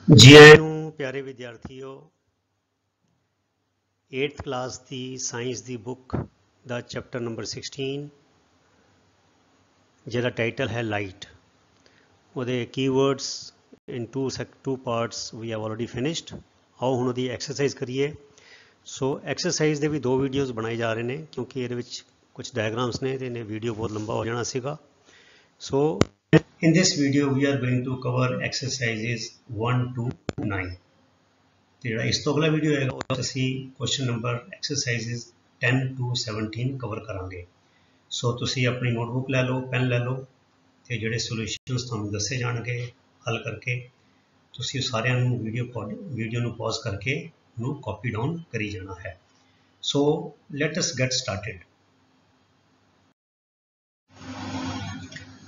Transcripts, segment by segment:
जी आए ਨੂੰ ਪਿਆਰੇ ਵਿਦਿਆਰਥੀਓ 8th ਕਲਾਸ ਦੀ ਸਾਇੰਸ ਦੀ ਬੁੱਕ ਦਾ ਚੈਪਟਰ ਨੰਬਰ 16 ਜਿਹਦਾ ਟਾਈਟਲ ਹੈ ਲਾਈਟ। ਉਹਦੇ keywords in two parts we have already finished। ਆਓ ਹੁਣ ਉਹਦੀ ਐਕਸਰਸਾਈਜ਼ ਕਰੀਏ। ਸੋ ਐਕਸਰਸਾਈਜ਼ ਦੇ ਵੀ ਦੋ ਵੀਡੀਓਜ਼ ਬਣਾਏ ਜਾ ਰਹੇ ਨੇ ਕਿਉਂਕਿ ਇਹਦੇ ਵਿੱਚ ਕੁਝ ਡਾਇਗਰਾਮਸ ਨੇ ਤੇ ਇਹਨੇ ਵੀਡੀਓ ਬਹੁਤ ਲੰਬਾ ਹੋ ਜਾਣਾ ਸੀਗਾ। ਸੋ in this video we are going to cover exercises 1 to 9। ਤੇ ਜਿਹੜਾ ਇਸ ਤੋਂ ਅਗਲਾ ਵੀਡੀਓ ਹੋਏਗਾ ਉਹ ਅਸੀਂ question number exercises 10 to 17 cover ਕਰਾਂਗੇ। ਸੋ ਤੁਸੀਂ ਆਪਣੀ ਨੋਟਬੁੱਕ ਲੈ ਲਓ, ਪੈਨ ਲੈ ਲਓ ਤੇ ਜਿਹੜੇ ਸੋਲੂਸ਼ਨਸ ਤੁਹਾਨੂੰ ਦੱਸੇ ਜਾਣਗੇ ਹੱਲ ਕਰਕੇ ਤੁਸੀਂ ਸਾਰਿਆਂ ਨੂੰ ਵੀਡੀਓ ਨੂੰ ਪੌਜ਼ ਕਰਕੇ ਉਹਨੂੰ ਕਾਪੀ ਡਾਊਨ ਕਰੀ ਜਾਣਾ ਹੈ। So let us get started.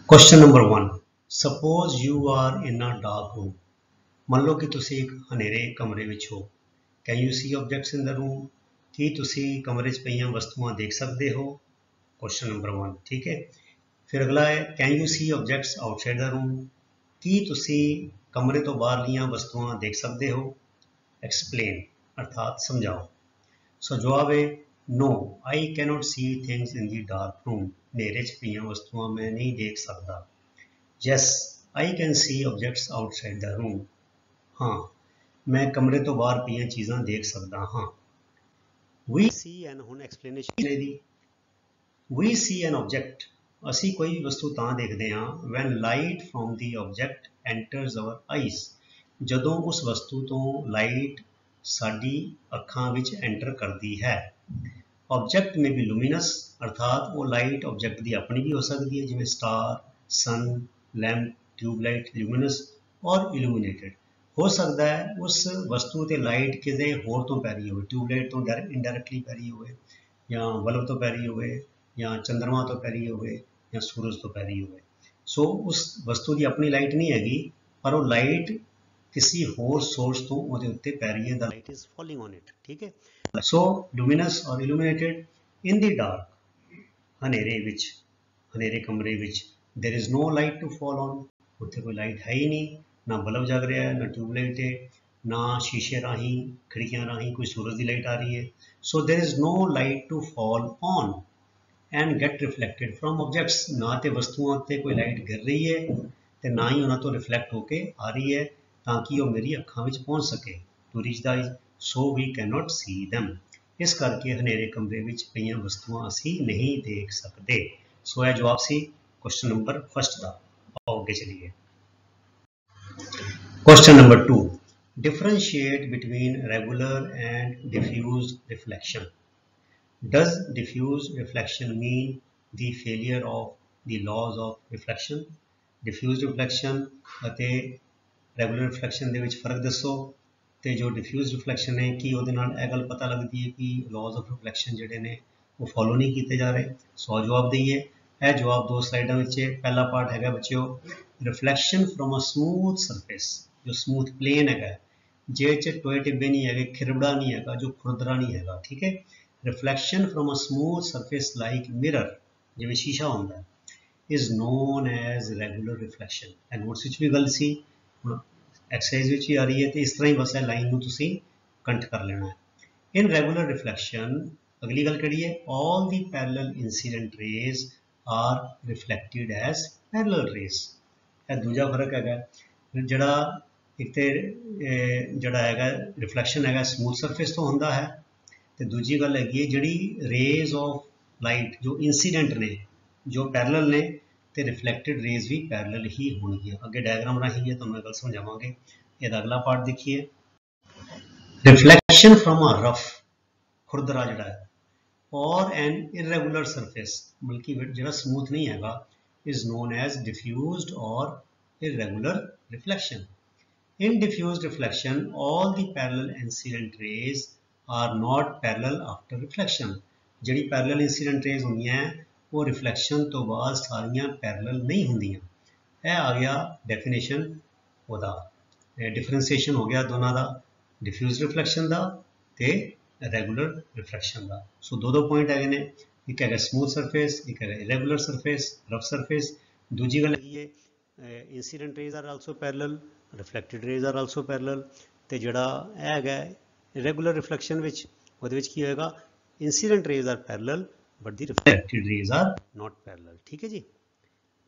Question number 1, suppose you are in a dark room. ਮੰਨ ਲਓ ਕਿ ਤੁਸੀਂ ਇੱਕ ਹਨੇਰੇ ਕਮਰੇ ਵਿੱਚ ਹੋ। Can you see objects in the room. ਕੀ ਤੁਸੀਂ ਕਮਰੇ 'ਚ ਪਈਆਂ ਵਸਤੂਆਂ ਦੇਖ ਸਕਦੇ ਹੋ? ਕੁਐਸਚਨ ਨੰਬਰ 1, ਠੀਕ ਹੈ। ਫਿਰ ਅਗਲਾ ਹੈ can you see objects outside the room. ਕੀ ਤੁਸੀਂ ਕਮਰੇ ਤੋਂ ਬਾਹਰਲੀਆਂ ਵਸਤੂਆਂ ਦੇਖ ਸਕਦੇ ਹੋ? ਐਕਸਪਲੇਨ ਅਰਥਾਤ ਸਮਝਾਓ। ਸੋ ਜਵਾਬ ਹੈ ਨੋ ਆਈ cannot C things in the dark room. ਹਨੇਰੇ 'ਚ ਪਈਆਂ ਵਸਤੂਆਂ ਮੈਂ ਨਹੀਂ ਦੇਖ ਸਕਦਾ। Yes I can see objects outside the room. ਹਾਂ ਮੈਂ ਕਮਰੇ ਤੋਂ ਬਾਹਰ ਪਈਆਂ ਚੀਜ਼ਾਂ ਦੇਖ ਸਕਦਾ ਹਾਂ। ਵੀ ਸੀ ਐਨ ਹੁਣ ਐਕਸਪਲੇਨੇਸ਼ਨ ਇਹਦੀ। ਵੀ ਸੀ ਐਨ ਆਬਜੈਕਟ ਅਸੀਂ ਕੋਈ ਵਸਤੂ ਤਾਂ ਦੇਖਦੇ ਹਾਂ when light from the object enters our eyes. ਜਦੋਂ ਉਸ ਵਸਤੂ ਤੋਂ ਲਾਈਟ ਸਾਡੀ ਅੱਖਾਂ ਵਿੱਚ ਐਂਟਰ ਕਰਦੀ ਹੈ। ਆਬਜੈਕਟ ਮੇ ਬੀ ਲੂਮੀਨਸ ਅਰਥਾਤ ਉਹ ਲਾਈਟ ਆਬਜੈਕਟ ਦੀ ਆਪਣੀ ਵੀ ਹੋ ਸਕਦੀ ਹੈ ਜਿਵੇਂ ਸਟਾਰ, ਸਨ, ਲੈਂਪ, ਟਿਊਬਲਾਈਟ, ਲੂਮੀਨਸ ਔਰ ਇਲੂਮੀਨੇਟਡ। ਹੋ ਸਕਦਾ ਹੈ ਉਸ ਵਸਤੂ ਤੇ ਲਾਈਟ ਕਿਸੇ ਹੋਰ ਤੋਂ ਪੈ ਰਹੀ ਹੋਵੇ, ਟਿਊਬਲਾਈਟ ਤੋਂ ਇਨਡਾਇਰੈਕਟਲੀ ਪੈ ਰਹੀ ਹੋਵੇ ਜਾਂ ਬਲਬ ਤੋਂ ਪੈ ਰਹੀ ਹੋਵੇ ਜਾਂ ਚੰਦਰਮਾ ਤੋਂ ਪੈ ਰਹੀ ਹੋਵੇ ਜਾਂ ਸੂਰਜ ਤੋਂ ਪੈ ਰਹੀ ਹੋਵੇ। ਸੋ ਉਸ ਵਸਤੂ ਦੀ ਆਪਣੀ ਲਾਈਟ ਨਹੀਂ ਹੈਗੀ ਪਰ ਉਹ ਲਾਈਟ ਕਿਸੇ ਹੋਰ ਸੋਰਸ ਤੋਂ ਉਹਦੇ ਉੱਤੇ ਪੈ ਰਹੀ ਹੈ। The light is falling on it, ਠੀਕ ਹੈ। ਸੋ ਲੂਮੀਨਸ ਔਰ ਇਲੂਮੀਨੇਟਡ ਇਨ ਦੀ ਡਾਰਕ, ਹਨੇਰੇ ਵਿੱਚ, ਹਨੇਰੇ ਕਮਰੇ ਵਿੱਚ there is no light to fall on. ਉੱਥੇ ਕੋਈ ਲਾਈਟ ਹੈ ਹੀ ਨਹੀਂ, ਨਾ ਬਲਬ ਜਗ ਰਿਹਾ ਹੈ, ਨਾ ਟਿਊਬਲਾਈਟ ਹੈ, ਨਾ ਸ਼ੀਸ਼ੇ ਰਾਹੀਂ ਖਿੜਕੀਆਂ ਰਾਹੀਂ ਕੋਈ ਸੂਰਜ ਦੀ ਲਾਈਟ ਆ ਰਹੀ ਹੈ। So there is no light to fall on and get reflected from objects. ਨਾ ਤੇ ਵਸਤੂਆਂ ਉੱਤੇ ਕੋਈ ਲਾਈਟ ਗਿਰ ਰਹੀ ਹੈ ਤੇ ਨਾ ਹੀ ਉਹਨਾਂ ਤੋਂ ਰਿਫਲੈਕਟ ਹੋ ਕੇ ਆ ਰਹੀ ਹੈ ਤਾਂ ਕਿ ਉਹ ਮੇਰੀ ਅੱਖਾਂ ਵਿੱਚ ਪਹੁੰਚ ਸਕੇ to reach the eyes. So we can not see them. ਇਸ ਕਰਕੇ ਹਨੇਰੇ ਕਮਰੇ ਵਿੱਚ ਪਈਆਂ ਵਸਤੂਆਂ ਅਸੀਂ ਨਹੀਂ ਦੇਖ ਸਕਦੇ। ਸੋ ਇਹ ਜਵਾਬ ਸੀ ਕੁਐਸਚਨ ਨੰਬਰ ਫਸਟ ਦਾ। ਆਓ ਅੱਗੇ ਚਲੀਏ। Question number 2. Differentiate between regular and diffused reflection. Does diffused reflection mean the failure of the laws of reflection? Diffused reflection ਅਤੇ regular reflection ਦੇ ਵਿੱਚ ਫਰਕ ਦੱਸੋ। ਤੇ ਜੋ diffused reflection ਹੈ ਕੀ ਉਹਦੇ ਨਾਲ ਇਹ ਗੱਲ ਪਤਾ ਲੱਗਦੀ ਹੈ ਕਿ laws of reflection ਜਿਹੜੇ ਨੇ ਉਹ ਫੋਲੋ ਨਹੀਂ ਕੀਤੇ ਜਾ ਰਹੇ। ਸੋ ਜਵਾਬ ਦਈਏ। ਇਹ ਜਵਾਬ ਦੋ ਸਲਾਈਡਾਂ ਵਿੱਚ ਹੈ। ਪਹਿਲਾ ਪਾਰਟ ਹੈਗਾ ਬੱਚਿਓ reflection from a smooth surface. ਜੋ ਸਮੂਥ ਪਲੇਨ ਹੈਗਾ ਜਿਹਦੇ 'ਚ ਟੋਏ ਟਿੱਬੇ ਨਹੀਂ ਹੈਗੇ, ਖਿਰਬੜਾ ਨਹੀਂ ਹੈਗਾ, ਜੋ ਖੁਰਦਰਾ ਨਹੀਂ ਹੈਗਾ, ਠੀਕ ਹੈ। Reflection from a smooth surface like mirror, ਜਿਵੇਂ ਸ਼ੀਸ਼ਾ ਹੁੰਦਾ, is known as regular reflection. ਇਹ ਨੋਟਸ ਵਿੱਚ ਵੀ ਗੱਲ ਸੀ, ਹੁਣ ਐਕਸਰਸਾਈਜ਼ ਵਿੱਚ ਵੀ ਆ ਰਹੀ ਹੈ ਤੇ ਇਸ ਤਰ੍ਹਾਂ ਹੀ ਬਸ ਇਹ ਲਾਈਨ ਨੂੰ ਤੁਸੀਂ ਕੰਟ ਕਰ ਲੈਣਾ ਹੈ। ਇਨ ਰੈਗੂਲਰ ਰਿਫਲੈਕਸ਼ਨ ਅਗਲੀ ਗੱਲ ਕਿਹੜੀ ਹੈ? All the parallel incident rays are reflected as parallel rays. ਇਹ ਦੂਜਾ ਫਰਕ ਹੈਗਾ। ਜਿਹੜਾ ਇੱਕ ਤੇ ਜਿਹੜਾ ਹੈਗਾ ਰਿਫਲੈਕਸ਼ਨ ਹੈਗਾ ਸਮੂਥ ਸਰਫੇਸ ਤੋਂ ਹੁੰਦਾ ਹੈ ਤੇ ਦੂਜੀ ਗੱਲ ਹੈਗੀ ਹੈ ਜਿਹੜੀ ਰੇਜ਼ ਆਫ ਲਾਈਟ ਜੋ ਇਨਸੀਡੈਂਟ ਨੇ, ਜੋ ਪੈਰਲਲ ਨੇ ਤੇ ਰਿਫਲੈਕਟਿਡ ਰੇਜ਼ ਵੀ ਪੈਰਲਲ ਹੀ ਹੋਣਗੀਆਂ। ਅੱਗੇ ਡਾਇਗਰਾਮ ਰਾਹੀਂ ਹੈ ਤੁਹਾਨੂੰ ਇਹ ਗੱਲ ਸਮਝਾਵਾਂਗੇ। ਇਹਦਾ ਅਗਲਾ ਪਾਰਟ ਦੇਖੀਏ। ਰਿਫਲੈਕਸ਼ਨ ਫਰੋਮ ਅ ਰਫ, ਖੁਰਦਰਾ ਜਿਹੜਾ ਹੈ, ਔਰ ਐਨ ਇਰੈਗੂਲਰ ਸਰਫੇਸ, ਬਲਕਿ ਜਿਹੜਾ ਸਮੂਥ ਨਹੀਂ ਹੈਗਾ, ਇਜ਼ ਨੋਨ ਐਜ਼ ਡਿਫਿਊਜ਼ਡ ਔਰ irregular reflection. In diffused reflection, all the parallel incident rays are not parallel after reflection. ਜਿਹੜੀ parallel incident rays ਹੁੰਦੀਆਂ ਉਹ reflection ਤੋਂ ਬਾਅਦ ਸਾਰੀਆਂ parallel ਨਹੀਂ ਹੁੰਦੀਆਂ। ਇਹ ਆ ਗਿਆ definition ਉਹਦਾ, differentiation ਹੋ ਗਿਆ ਦੋਨਾਂ ਦਾ, diffused reflection ਦਾ ਤੇ regular reflection ਦਾ। ਸੋ ਦੋ ਪੁਆਇੰਟ ਹੈਗੇ ਨੇ, ਇੱਕ ਹੈਗਾ smooth surface, ਇੱਕ ਹੈਗਾ irregular surface, rough surface। ਦੂਜੀ ਗੱਲ ਹੈਗੀ ਹੈ incident rays are also parallel, reflected rays are also parallel. ਤੇ ਜਿਹੜਾ ਇਹ ਹੈਗਾ ਇਰੈਗੂਲਰ ਰਿਫਲੈਕਸ਼ਨ ਵਿੱਚ, ਉਹਦੇ ਵਿੱਚ ਕੀ ਹੋਏਗਾ, incident rays are parallel but the reflected rays are not parallel. ਠੀਕ ਹੈ ਜੀ।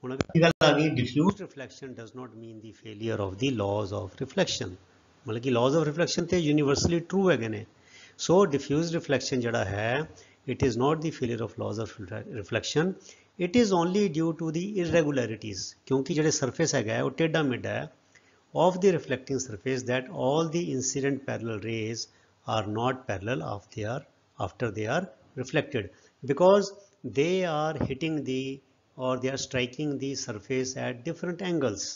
ਹੁਣ ਅਗਲੀ ਗੱਲ ਆ ਗਈ, diffuse reflection does not mean the failure of the laws of reflection. ਮਤਲਬ ਕਿ ਲਾਜ਼ ਆਫ ਰਿਫਲੈਕਸ਼ਨ ਤੇ ਯੂਨੀਵਰਸਲੀ ਟਰੂ ਹੈਗੇ ਨੇ। ਸੋ ਡਿਫਿਊਜ਼ ਰਿਫਲੈਕਸ਼ਨ ਜਿਹੜਾ ਹੈ, it is not the failure of laws of reflection, it is only due to the irregularities, क्योंकि ਜਿਹੜੇ surface ਹੈਗਾ ਉਹ ਟੇਢਾ ਮੇਢਾ ਹੈ, of the reflecting surface, that all the incident parallel rays are not parallel after they are reflected, because they are hitting the or they are striking the surface at different angles।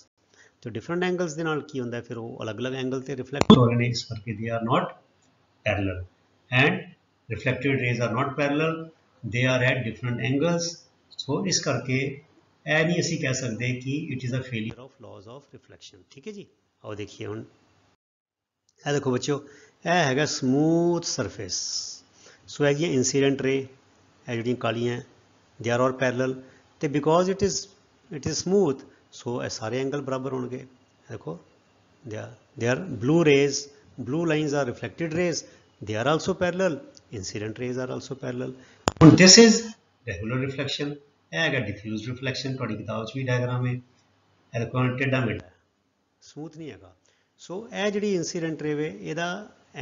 तो different angles ਦੇ ਨਾਲ ਕੀ ਹੁੰਦਾ ਹੈ, ਫਿਰ ਉਹ ਅਲੱਗ-ਅਲੱਗ angle ਤੇ reflect ਹੋ ਰਹੇ ਨੇ, ਇਸ ਕਰਕੇ they are not parallel and reflected rays are not parallel, they are at different angles। so ਇਸ ਕਰਕੇ ਇਹ ਨਹੀਂ ਅਸੀਂ ਕਹਿ ਸਕਦੇ ਕਿ it is a failure of laws of reflection। ਠੀਕ ਹੈ ਜੀ। ਆਓ ਦੇਖੀਏ ਹੁਣ, ਇਹ ਦੇਖੋ ਬੱਚਿਓ, ਇਹ ਹੈਗਾ ਸਮੂਥ ਸਰਫੇਸ। ਸੋ ਹੈਗੀਆਂ ਇੰਸੀਡੈਂਟ ਰੇ, ਇਹ ਜਿਹੜੀਆਂ ਕਾਲੀਆਂ ਦੇ ਆਰ ਆਲ ਪੈਰਲਲ, ਤੇ because it is smooth, so ਇਹ ਸਾਰੇ ਐਂਗਲ ਬਰਾਬਰ ਹੋਣਗੇ। ਦੇਖੋ they are blue rays, blue lines are reflected rays, they are also parallel, incident rays are also parallel। ਹੁਣ this is regular reflection, ਇਹ ਹੈਗਾ diffuse reflection, ਤੁਹਾਡੀ ਕਿਤਾਬ 'ਚ ਵੀ ਡਾਇਗਰਾਮ ਹੈ, ਇਹ ਦੇਖੋ ਟੇਢਾ ਮੇਢਾ, ਸਮੂਥ ਨਹੀਂ ਹੈਗਾ। ਸੋ ਇਹ ਜਿਹੜੀ ਇੰਸੀਡੈਂਟ ਰੇ ਵੇ, ਇਹਦਾ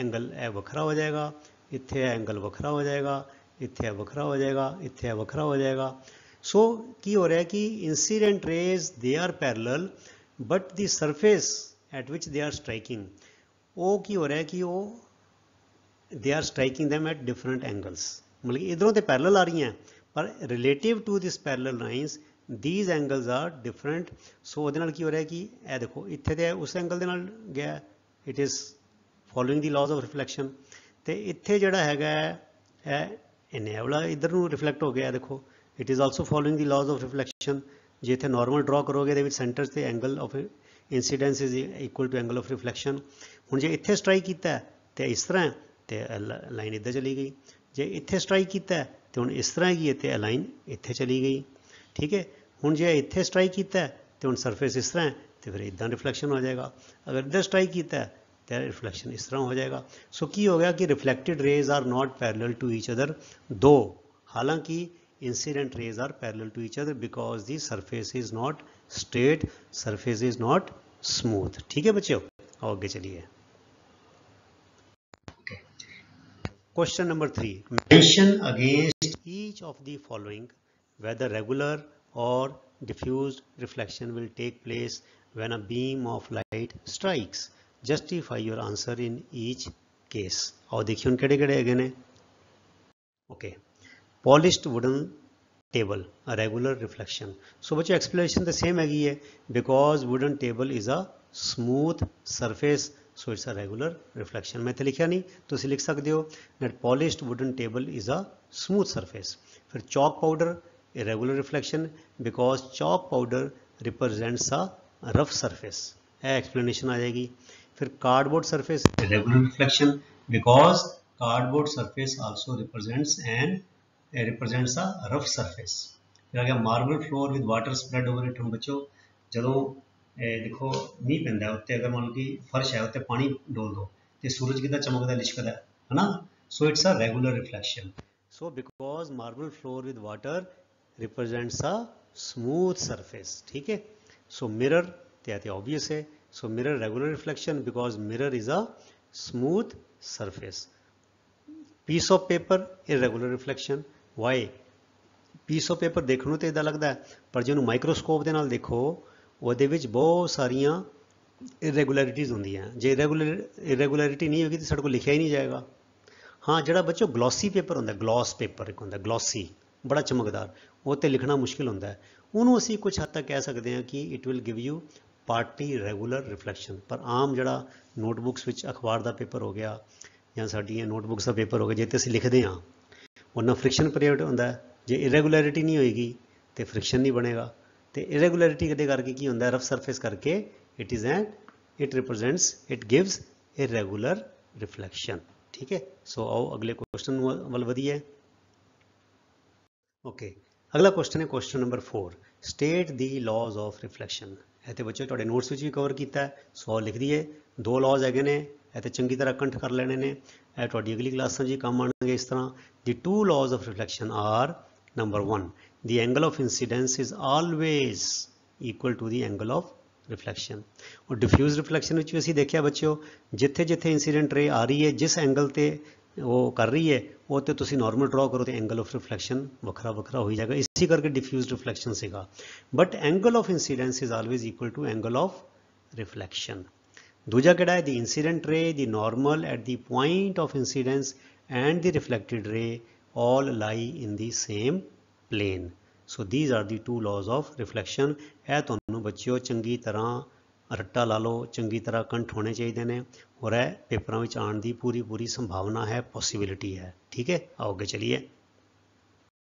ਐਂਗਲ ਇਹ ਵੱਖਰਾ ਹੋ ਜਾਏਗਾ, ਇੱਥੇ ਐਂਗਲ ਵੱਖਰਾ ਹੋ ਜਾਏਗਾ, ਇੱਥੇ ਵੱਖਰਾ ਹੋ ਜਾਏਗਾ, ਇੱਥੇ ਵੱਖਰਾ ਹੋ ਜਾਏਗਾ। ਸੋ ਕੀ ਹੋ ਰਿਹਾ ਕਿ incident rays they are parallel but the surface at which they are striking, ਉਹ ਕੀ ਹੋ ਰਿਹਾ ਕਿ ਉਹ they are striking them at different angles. ਮਤਲਬ ਕਿ ਇੱਧਰੋਂ ਤੇ ਪੈਰਲਲ ਆ ਰਹੀਆਂ, ਪਰ relative to this parallel lines these angles are different। So ਉਹਦੇ ਨਾਲ ਕੀ ਹੋ ਰਿਹਾ ਕਿ ਇਹ ਦੇਖੋ ਇੱਥੇ ਤੇ ਉਸ ਐਂਗਲ ਦੇ ਨਾਲ ਗਿਆ, it is following the laws of reflection। ਤੇ ਇੱਥੇ ਜਿਹੜਾ ਹੈਗਾ ਇਹ ਇਹਨੇ ਵਾਲਾ ਇੱਧਰ ਨੂੰ ਰਿਫਲੈਕਟ ਹੋ ਗਿਆ, ਦੇਖੋ it is also following the laws of reflection। ਜੇ ਇੱਥੇ ਨਾਰਮਲ ਡਰਾ ਕਰੋਗੇ ਇਹਦੇ ਵਿੱਚ ਸੈਂਟਰ ਤੇ angle of incidence is equal to angle of reflection. ਹੁਣ ਜੇ ਇੱਥੇ ਸਟ੍ਰਾਈਕ ਕੀਤਾ ਤੇ ਇਸ ਤਰ੍ਹਾਂ, ਤੇ ਲਾਈਨ ਇੱਧਰ ਚਲੀ ਗਈ। ਜੇ ਇੱਥੇ ਸਟ੍ਰਾਈਕ ਕੀਤਾ ਤੇ ਹੁਣ ਇਸ ਤਰ੍ਹਾਂ ਹੈਗੀ ਹੈ, ਤੇ ਲਾਈਨ ਇੱਥੇ ਚਲੀ ਗਈ। ਠੀਕ ਹੈ। ਹੁਣ ਜੇ ਇੱਥੇ ਸਟ੍ਰਾਈਕ ਕੀਤਾ ਤੇ ਹੁਣ ਸਰਫੇਸ ਇਸ ਤਰ੍ਹਾਂ, ਤੇ ਫਿਰ ਇੱਦਾਂ ਰਿਫਲੈਕਸ਼ਨ ਹੋ ਜਾਏਗਾ। ਅਗਰ ਇੱਧਰ ਸਟ੍ਰਾਈਕ ਕੀਤਾ ਤੇ ਰਿਫਲੈਕਸ਼ਨ ਇਸ ਤਰ੍ਹਾਂ ਹੋ ਜਾਏਗਾ। ਸੋ ਕੀ ਹੋ ਗਿਆ ਕਿ reflected rays are not parallel to each other, though ਹਾਲਾਂਕਿ incident rays are parallel to each other because the surface is not straight, surface is not smooth। ठीक है बच्चों, आओ आगे चलिए। Question number 3, mention against each of the following whether regular or diffused reflection will take place when a beam of light strikes, justify your answer in each case। आओ देखिए उन केड़े केड़े हैगे ने। Okay, polished wooden table, a regular reflection। so बच्चों explanation the same हैगी है, because wooden table is a smooth surface, so it's a regular reflection। मैं तो लिखा नहीं, तो तुम लिख सकते हो that polished wooden table is a smooth surface। फिर chalk powder, a regular reflection because chalk powder represents a rough surface, है explanation आ जाएगी। फिर cardboard surface, a regular reflection because cardboard surface also represents a rough surface। फिर आ गया marble floor with water spread over it. हम बच्चों ਜਦੋਂ देखो मीह पैंदा उत्ते, अगर मान लो कि फर्श है उत्ते पानी डोल दो तो सूरज कितना चमकदा लिशकदा है ना। So it's a regular reflection. So because marble floor with water represents a smooth surface. ठीक है। सो मिरर ते ऑब्वियस है, so mirror regular reflection because mirror is a smooth surface. Piece of paper irregular reflection, why piece of paper देखने तो इदा लगता है, पर जो माइक्रोस्कोप के नाल देखो ਉਹਦੇ ਵਿੱਚ ਬਹੁਤ ਸਾਰੀਆਂ ਇਰੈਗੂਲੈਰਿਟੀਜ਼ ਹੁੰਦੀਆਂ। ਜੇ ਇਰੈਗੂਲੈਰਿਟੀ ਨਹੀਂ ਹੋਗੀ ਤਾਂ ਸਾਡੇ ਕੋਲ ਲਿਖਿਆ ਹੀ ਨਹੀਂ ਜਾਏਗਾ। ਹਾਂ, ਜਿਹੜਾ ਬੱਚੋ ਗਲੋਸੀ ਪੇਪਰ ਹੁੰਦਾ, ਗਲੋਸ ਪੇਪਰ ਇੱਕ ਹੁੰਦਾ ਗਲੋਸੀ, ਬੜਾ ਚਮਕਦਾਰ, ਉਹ 'ਤੇ ਲਿਖਣਾ ਮੁਸ਼ਕਿਲ ਹੁੰਦਾ, ਉਹਨੂੰ ਅਸੀਂ ਕੁਝ ਹੱਦ ਤੱਕ ਕਹਿ ਸਕਦੇ ਹਾਂ ਕਿ it will give you party regular reflection. ਪਰ ਆਮ ਜਿਹੜਾ ਨੋਟਬੁੱਕਸ ਵਿੱਚ ਅਖਬਾਰ ਦਾ ਪੇਪਰ ਹੋ ਗਿਆ ਜਾਂ ਸਾਡੀਆਂ ਨੋਟਬੁੱਕਸ ਦਾ ਪੇਪਰ ਹੋ ਗਿਆ, ਜੇ ਤੇ ਅਸੀਂ ਲਿਖਦੇ ਹਾਂ ਉਹਨਾਂ ਫ੍ਰਿਕਸ਼ਨ ਪੀਰੀਅਡ ਹੁੰਦਾ। ਜੇ ਇਰੈਗੂਲੈਰਿਟੀ ਨਹੀਂ ਹੋਏਗੀ ਤਾਂ ਫ੍ਰਿਕਸ਼ਨ ਨਹੀਂ ਬਣੇਗਾ। ਤੇ ਇਰੈਗੂਲੈਰਿਟੀ ਦੇ ਕਰਕੇ ਕੀ ਹੁੰਦਾ, ਰਫ ਸਰਫੇਸ ਕਰਕੇ it is it represents, it gives irregular reflection. ਠੀਕ ਹੈ। ਸੋ ਆਓ ਅਗਲੇ ਕੁਐਸਚਨ ਵੱਲ ਵਧੀਏ। ਓਕੇ, ਅਗਲਾ ਕੁਐਸਚਨ ਹੈ question number 4, state the laws of reflection. ਇੱਥੇ ਬੱਚੇ ਤੁਹਾਡੇ ਨੋਟਸ ਵਿੱਚ ਵੀ ਕਵਰ ਕੀਤਾ ਹੈ, ਸੋ ਲਿਖ ਦਈਏ। 2 ਲॉज ਹੈਗੇ ਨੇ, ਇੱਥੇ ਚੰਗੀ ਤਰ੍ਹਾਂ ਕੰਠ ਕਰ ਲੈਣੇ ਨੇ, ਇਹ ਤੁਹਾਡੀ ਅਗਲੀ ਕਲਾਸਾਂ 'ਚ ਕੰਮ ਆਉਣਗੇ ਇਸ ਤਰ੍ਹਾਂ। ਦੀ 2 laws of reflection are, number 1, the angle of incidence is always equal to the angle of reflection। और डिफ्यूज रिफ्लैक्शन ਵਿੱਚ ਵੀ ਅਸੀਂ ਦੇਖਿਆ ਬੱਚਿਓ, ਜਿੱਥੇ ਜਿੱਥੇ ਇੰਸੀਡੈਂਟ ਰੇ ਆ ਰਹੀ ਹੈ, ਜਿਸ ਐਂਗਲ ਤੇ ਉਹ ਕਰ ਰਹੀ ਹੈ ਉਹ ਤੇ ਤੁਸੀਂ ਨਾਰਮਲ ਡਰਾ ਕਰੋ ਤੇ ਐਂਗਲ ਆਫ ਰਿਫਲੈਕਸ਼ਨ ਵੱਖਰਾ ਵੱਖਰਾ ਹੋ ਜਾਏਗਾ, ਇਸੇ ਕਰਕੇ ਡਿਫਿਊਜ਼ ਰਿਫਲੈਕਸ਼ਨ ਸੀਗਾ। But angle of incidence is always equal to angle of reflection. ਦੂਜਾ ਕਿਹੜਾ ਹੈ? The incident ray, the normal at the point of incidence and the reflected ray all lie in the same plane। so these are the 2 laws of reflection। ਇਹ ਤੁਹਾਨੂੰ ਬੱਚਿਓ ਚੰਗੀ ਤਰ੍ਹਾਂ ਰੱਟਾ ਲਾ ਲਓ, ਚੰਗੀ ਤਰ੍ਹਾਂ ਕੰਠ ਹੋਣੇ ਚਾਹੀਦੇ ਨੇ, ਔਰ ਇਹ ਪੇਪਰਾਂ ਵਿੱਚ ਆਉਣ ਦੀ ਪੂਰੀ ਪੂਰੀ ਸੰਭਾਵਨਾ ਹੈ, ਪੋਸੀਬਿਲਿਟੀ ਹੈ। ਠੀਕ ਹੈ, ਆਓ ਅੱਗੇ ਚਲੀਏ।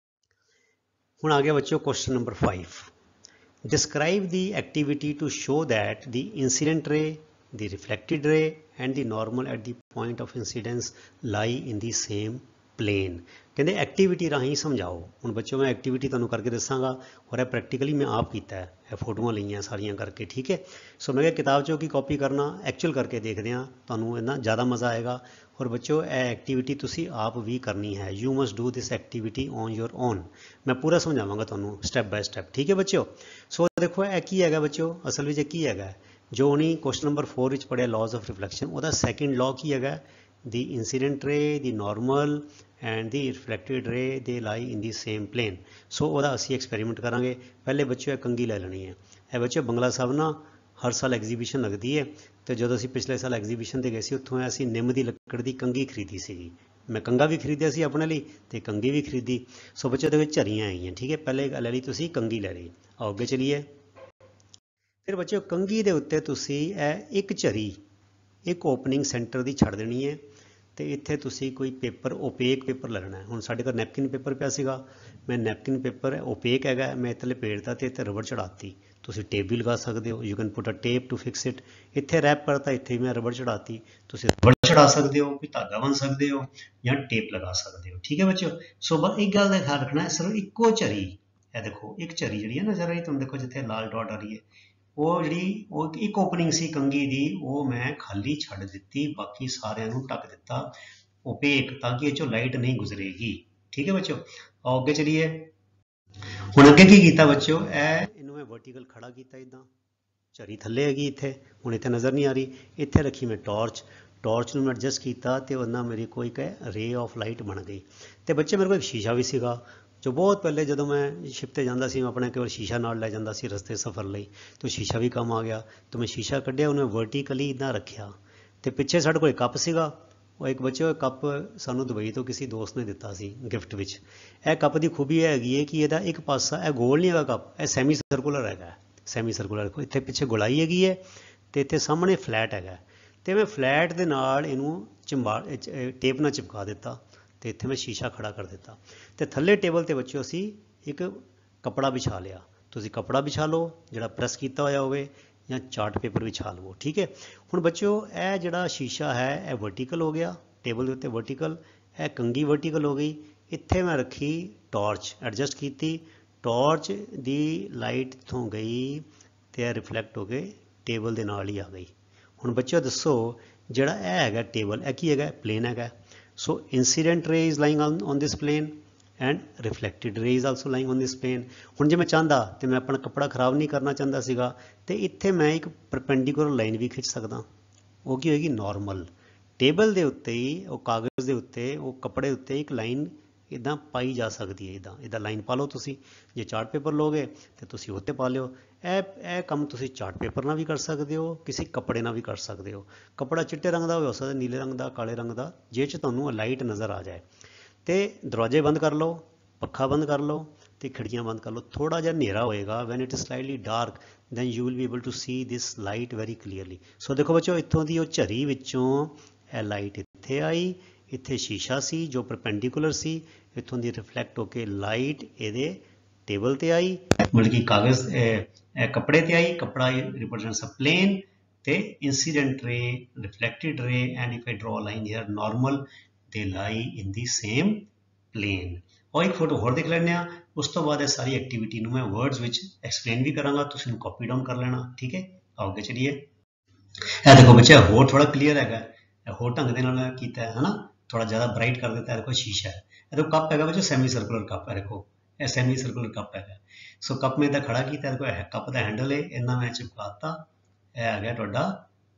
ਹੁਣ ਆ ਗਿਆ ਬੱਚਿਓ question number 5। describe the activity to show that the incident ray, the reflected ray and the normal at the point of incidence lie in the same plane। ਕਹਿੰਦੇ ਐਕਟੀਵਿਟੀ ਰਾਹੀਂ ਸਮਝਾਓ। ਹੁਣ ਬੱਚਿਓ ਮੈਂ ਐਕਟੀਵਿਟੀ ਤੁਹਾਨੂੰ ਕਰਕੇ ਦੱਸਾਂਗਾ, ਔਰ ਇਹ ਪ੍ਰੈਕਟੀਕਲੀ ਮੈਂ ਆਪ ਕੀਤਾ ਹੈ, ਇਹ ਫੋਟੋਆਂ ਲਈਆਂ ਸਾਰੀਆਂ ਕਰਕੇ। ਠੀਕ ਹੈ, ਸੋ ਮੈਂ ਕਿਹਾ ਕਿਤਾਬ 'ਚੋਂ ਕੀ ਕਾਪੀ ਕਰਨਾ, ਐਕਚੁਅਲ ਕਰਕੇ ਦੇਖਦੇ ਹਾਂ, ਤੁਹਾਨੂੰ ਇੰਨਾ ਜ਼ਿਆਦਾ ਮਜ਼ਾ ਆਏਗਾ। ਔਰ ਬੱਚਿਓ ਇਹ ਐਕਟੀਵਿਟੀ ਤੁਸੀਂ ਆਪ ਵੀ ਕਰਨੀ ਹੈ। You must do this activity on your own. ਮੈਂ ਪੂਰਾ ਸਮਝਾਵਾਂਗਾ ਤੁਹਾਨੂੰ ਸਟੈਪ ਬਾਏ ਸਟੈਪ। ਠੀਕ ਹੈ ਬੱਚਿਓ, ਸੋ ਦੇਖੋ ਇਹ ਕੀ ਹੈਗਾ ਬੱਚਿਓ, ਅਸਲ ਵਿੱਚ ਇਹ ਕੀ ਹੈਗਾ ਜੋ ਉਹਨੇ ਕੁਐਸਚਨ ਨੰਬਰ 4 ਵਿੱਚ ਪੜ੍ਹਿਆ ਲਾਜ਼ ਆਫ ਰਿਫਲੈਕਸ਼ਨ, ਉਹਦਾ ਸੈਕਿੰਡ ਲਾਅ ਕੀ ਹੈਗਾ? ਦੀ incident ray, the normal and the reflected ਰੇ ਦੇ ਲਾਈ ਇਨ ਦੀ ਸੇਮ ਪਲੇਨ। ਸੋ ਉਹਦਾ ਅਸੀਂ ਐਕਸਪੈਰੀਮੈਂਟ ਕਰਾਂਗੇ। ਪਹਿਲੇ ਬੱਚਿਓ ਇਹ ਕੰਘੀ ਲੈ ਲੈਣੀ ਹੈ। ਇਹ ਬੱਚਿਓ ਬੰਗਲਾ ਸਾਹਿਬ ਨਾ ਹਰ ਸਾਲ ਐਗਜ਼ੀਬਿਸ਼ਨ ਲੱਗਦੀ ਹੈ, ਅਤੇ ਜਦੋਂ ਅਸੀਂ ਪਿਛਲੇ ਸਾਲ ਐਗਜ਼ੀਬਿਸ਼ਨ 'ਤੇ ਗਏ ਸੀ, ਉੱਥੋਂ ਅਸੀਂ ਨਿੰਮ ਦੀ ਲੱਕੜ ਦੀ ਕੰਘੀ ਖਰੀਦੀ ਸੀਗੀ। ਮੈਂ ਕੰਘਾ ਵੀ ਖਰੀਦਿਆ ਸੀ ਆਪਣੇ ਲਈ ਅਤੇ ਕੰਘੀ ਵੀ ਖਰੀਦੀ। ਸੋ ਬੱਚਿਓ ਦੇ ਵਿੱਚ ਝਰੀਆਂ ਆਈਆਂ। ਠੀਕ ਹੈ, ਪਹਿਲੇ ਲੈ ਲਈ ਤੁਸੀਂ ਕੰਘੀ ਲੈ ਲਈ। ਆਓ ਅੱਗੇ ਚਲੀਏ। ਫਿਰ ਬੱਚਿਓ ਕੰਘੀ ਦੇ ਉੱਤੇ ਤੁਸੀਂ ਇਹ ਇੱਕ ਝਰੀ, ਇੱਕ ਓਪਨਿੰਗ ਸੈਂਟਰ ਦੀ ਛੱਡ ਦੇਣੀ ਹੈ, ਅਤੇ ਇੱਥੇ ਤੁਸੀਂ ਕੋਈ ਪੇਪਰ, ਓਪੇਕ ਪੇਪਰ ਲੈ ਲੈਣਾ। ਹੁਣ ਸਾਡੇ ਕੋਲ ਨੈਪਕਿਨ ਪੇਪਰ ਪਿਆ ਸੀਗਾ, ਮੈਂ ਨੈਪਕਿਨ ਪੇਪਰ ਓਪੇਕ ਹੈਗਾ, ਮੈਂ ਇੱਥੇ ਲਪੇਟਦਾ ਅਤੇ ਇੱਥੇ ਰਬੜ ਚੜਾਤੀ। ਤੁਸੀਂ ਟੇਪ ਵੀ ਲਗਾ ਸਕਦੇ ਹੋ, you can put a tape to fix it. ਇੱਥੇ ਰੈਪ ਕਰਤਾ, ਇੱਥੇ ਮੈਂ ਰਬੜ ਚੜਾਤੀ। ਤੁਸੀਂ ਰਬੜ ਚੜਾ ਸਕਦੇ ਹੋ, ਕੋਈ ਧਾਗਾ ਬੰਨ ਸਕਦੇ ਹੋ, ਜਾਂ ਟੇਪ ਲਗਾ ਸਕਦੇ ਹੋ। ਠੀਕ ਹੈ ਬੱਚਿਓ, ਸੋ ਬਸ ਇੱਕ ਗੱਲ ਦਾ ਖਿਆਲ ਰੱਖਣਾ, ਸਿਰਫ ਇੱਕੋ ਝਰੀ, ਇਹ ਦੇਖੋ ਇੱਕ ਝਰੀ ਜਿਹੜੀ ਹੈ ਨਜ਼ਰ ਆਈ ਤੁਹਾਨੂੰ, ਦੇਖੋ ਜਿੱਥੇ ਲਾਲ ਡਾਟ ਆ ਰਹੀ ਹੈ, ਉਹ ਜਿਹੜੀ ਉਹ ਇੱਕ ਓਪਨਿੰਗ ਸੀ ਕੰਘੀ ਦੀ, ਉਹ ਮੈਂ ਖਾਲੀ ਛੱਡ ਦਿੱਤੀ, ਬਾਕੀ ਸਾਰਿਆਂ ਨੂੰ ਢੱਕ ਦਿੱਤਾ ਓਪੇਕ, ਤਾਂ ਕਿ ਇਹ 'ਚੋਂ ਲਾਈਟ ਨਹੀਂ ਗੁਜ਼ਰੇਗੀ। ਠੀਕ ਹੈ ਬੱਚਿਓ, ਆਓ ਅੱਗੇ ਚਲੀਏ। ਹੁਣ ਅੱਗੇ ਕੀ ਕੀਤਾ ਬੱਚਿਓ, ਇਹਨੂੰ ਮੈਂ ਵਰਟੀਕਲ ਖੜਾ ਕੀਤਾ, ਇੱਦਾਂ ਝਰੀ ਥੱਲੇ ਹੈਗੀ ਇੱਥੇ, ਹੁਣ ਇੱਥੇ ਨਜ਼ਰ ਨਹੀਂ ਆ ਰਹੀ, ਇੱਥੇ ਰੱਖੀ ਮੈਂ ਟਾਰਚ, ਟਾਰਚ ਨੂੰ ਮੈਂ ਐਡਜਸਟ ਕੀਤਾ ਅਤੇ ਉਹਦੇ ਨਾਲ ਮੇਰੇ ਕੋਲ ਇੱਕ ਰੇ ਆਫ ਲਾਈਟ ਬਣ ਗਈ। ਅਤੇ ਬੱਚੇ ਮੇਰੇ ਕੋਲ ਇੱਕ ਸ਼ੀਸ਼ਾ ਵੀ ਸੀਗਾ, ਜੋ ਬਹੁਤ ਪਹਿਲੇ ਜਦੋਂ ਮੈਂ ਸ਼ਿਪ 'ਤੇ ਜਾਂਦਾ ਸੀ, ਮੈਂ ਆਪਣਾ ਕੇਵਲ ਸ਼ੀਸ਼ਾ ਨਾਲ ਲੈ ਜਾਂਦਾ ਸੀ ਰਸਤੇ ਸਫ਼ਰ ਲਈ, ਅਤੇ ਸ਼ੀਸ਼ਾ ਵੀ ਕੰਮ ਆ ਗਿਆ। ਤਾਂ ਮੈਂ ਸ਼ੀਸ਼ਾ ਕੱਢਿਆ, ਉਹਨੇ ਵਰਟੀਕਲੀ ਇੱਦਾਂ ਰੱਖਿਆ, ਅਤੇ ਪਿੱਛੇ ਸਾਡੇ ਕੋਲ ਇੱਕ ਕੱਪ ਸੀਗਾ। ਉਹ ਇੱਕ ਬੱਚੇ ਕੱਪ ਸਾਨੂੰ ਦੁਬਈ ਤੋਂ ਕਿਸੇ ਦੋਸਤ ਨੇ ਦਿੱਤਾ ਸੀ ਗਿਫਟ ਵਿੱਚ। ਇਹ ਕੱਪ ਦੀ ਖੂਬੀ ਇਹ ਹੈਗੀ ਹੈ ਕਿ ਇਹਦਾ ਇੱਕ ਪਾਸਾ, ਇਹ ਗੋਲ ਨਹੀਂ ਹੈਗਾ ਕੱਪ, ਇਹ ਸੈਮੀ ਸਰਕੂਲਰ ਹੈਗਾ। ਸੈਮੀ ਸਰਕੂਲਰ, ਇੱਥੇ ਪਿੱਛੇ ਗੋਲਾਈ ਹੈਗੀ ਹੈ ਅਤੇ ਇੱਥੇ ਸਾਹਮਣੇ ਫਲੈਟ ਹੈਗਾ, ਅਤੇ ਮੈਂ ਫਲੈਟ ਦੇ ਨਾਲ ਇਹਨੂੰ ਟੇਪ ਨਾਲ ਚਿਪਕਾ ਦਿੱਤਾ, ਅਤੇ ਇੱਥੇ ਮੈਂ ਸ਼ੀਸ਼ਾ ਖੜਾ ਕਰ ਦਿੱਤਾ, ਅਤੇ ਥੱਲੇ ਟੇਬਲ 'ਤੇ ਬੱਚਿਓ ਅਸੀਂ ਇੱਕ ਕੱਪੜਾ ਵਿਛਾ ਲਿਆ। ਤੁਸੀਂ ਕੱਪੜਾ ਵਿਛਾ ਲਓ ਜਿਹੜਾ ਪ੍ਰੈਸ ਕੀਤਾ ਹੋਇਆ ਹੋਵੇ, ਜਾਂ ਚਾਰਟ ਪੇਪਰ ਵਿਛਾ ਲਵੋ। ਠੀਕ ਹੈ, ਹੁਣ ਬੱਚਿਓ ਇਹ ਜਿਹੜਾ ਸ਼ੀਸ਼ਾ ਹੈ ਇਹ ਵਰਟੀਕਲ ਹੋ ਗਿਆ, ਟੇਬਲ ਦੇ ਉੱਤੇ ਵਰਟੀਕਲ, ਇਹ ਕੰਘੀ ਵਰਟੀਕਲ ਹੋ ਗਈ। ਇੱਥੇ ਮੈਂ ਰੱਖੀ ਟਾਰਚ, ਐਡਜਸਟ ਕੀਤੀ, ਟਾਰਚ ਦੀ ਲਾਈਟ ਇੱਥੋਂ ਗਈ ਅਤੇ ਇਹ ਰਿਫਲੈਕਟ ਹੋ ਕੇ ਟੇਬਲ ਦੇ ਨਾਲ ਹੀ ਆ ਗਈ। ਹੁਣ ਬੱਚਿਓ ਦੱਸੋ, ਜਿਹੜਾ ਇਹ ਹੈਗਾ ਟੇਬਲ, ਇਹ ਕੀ ਹੈਗਾ? ਪਲੇਨ ਹੈਗਾ। So incident ray is lying on this plane and reflected ray is also lying on this plane. ਹੁਣ ਜੇ ਮੈਂ ਚਾਹੁੰਦਾ ਅਤੇ ਮੈਂ ਆਪਣਾ ਕੱਪੜਾ ਖਰਾਬ ਨਹੀਂ ਕਰਨਾ ਚਾਹੁੰਦਾ ਸੀਗਾ, ਅਤੇ ਇੱਥੇ ਮੈਂ ਇੱਕ ਪਰਪੈਂਡੀਕੂਲਰ ਲਾਈਨ ਵੀ ਖਿੱਚ ਸਕਦਾ। ਉਹ ਕੀ ਹੋਏਗੀ? ਨਾਰਮਲ। ਟੇਬਲ ਦੇ ਉੱਤੇ ਹੀ, ਉਹ ਕਾਗਜ਼ ਦੇ ਉੱਤੇ, ਉਹ ਕੱਪੜੇ ਉੱਤੇ ਇੱਕ ਲਾਈਨ ਇੱਦਾਂ ਪਾਈ ਜਾ ਸਕਦੀ ਹੈ, ਇੱਦਾਂ ਲਾਈਨ ਪਾ ਲਓ ਤੁਸੀਂ। ਜੇ ਚਾਰਟ ਪੇਪਰ ਲਓਗੇ ਤਾਂ ਤੁਸੀਂ ਉੱਤੇ ਪਾ ਲਿਓ। ਇਹ ਕੰਮ ਤੁਸੀਂ ਚਾਰਟ ਪੇਪਰ ਨਾਲ ਵੀ ਕਰ ਸਕਦੇ ਹੋ, ਕਿਸੇ ਕੱਪੜੇ ਨਾਲ ਵੀ ਕਰ ਸਕਦੇ ਹੋ। ਕੱਪੜਾ ਚਿੱਟੇ ਰੰਗ ਦਾ ਹੋ ਸਕਦਾ, ਨੀਲੇ ਰੰਗ ਦਾ, ਕਾਲੇ ਰੰਗ ਦਾ, ਜਿਹ 'ਚ ਤੁਹਾਨੂੰ ਲਾਈਟ ਨਜ਼ਰ ਆ ਜਾਏ। ਅਤੇ ਦਰਵਾਜ਼ੇ ਬੰਦ ਕਰ ਲਓ, ਪੱਖਾ ਬੰਦ ਕਰ ਲਓ, ਅਤੇ ਖਿੜਕੀਆਂ ਬੰਦ ਕਰ ਲਓ। ਥੋੜ੍ਹਾ ਜਿਹਾ ਹਨੇਰਾ ਹੋਏਗਾ, when it is slightly dark, then you will be able to see this light very clearly. So ਦੇਖੋ ਬੱਚੋ, ਇੱਥੋਂ ਦੀ ਉਹ ਝਰੀ ਵਿੱਚੋਂ ਇਹ ਲਾਈਟ ਇੱਥੇ ਆਈ, ਇੱਥੇ ਸ਼ੀਸ਼ਾ ਸੀ ਜੋ ਪਰਪੈਂਡੀਕੂਲਰ ਸੀ, ਇੱਥੋਂ ਦੀ ਰਿਫਲੈਕਟ ਹੋ ਕੇ ਲਾਈਟ ਇਹਦੇ ਟੇਬਲ 'ਤੇ ਆਈ, ਮਤਲਬ ਕਿ ਕਾਗਜ਼ ਕੱਪੜੇ 'ਤੇ ਆਈ, ਕੱਪੜਾ ਰਿਪਰੈਜ਼ੈਂਟਸ ਅ ਪਲੇਨ, ਅਤੇ ਇੰਸੀਡੈਂਟ ਰੇ, ਰਿਫਲੈਕਟਿਡ ਰੇ, and if I draw line here normal, they lie in the same plane। और एक फोटो होर देख लेने। उस तो बाद सारी एक्टिविटी मैं वर्ड्स विच एक्सप्लेन भी करांगा, तुसीं इहनूं कॉपी डाउन कर लेना। ठीक है, आगे चलिए। ਇਹ देखो बच्चे होर थोड़ा क्लीयर है, होर ढंग दे नाल कीता है ना, थोड़ा ज़्यादा ब्राइट कर देता है। देखो शीशा है, ये देखो कप है बच्चों, सैमी सर्कुलर कप है। देखो ये सैमी सर्कुलर कप है। सो कप में खड़ा किया, देखो कप का हैंडल है, इन्ना मैं चिपकाता, यह आ गया तुहाडा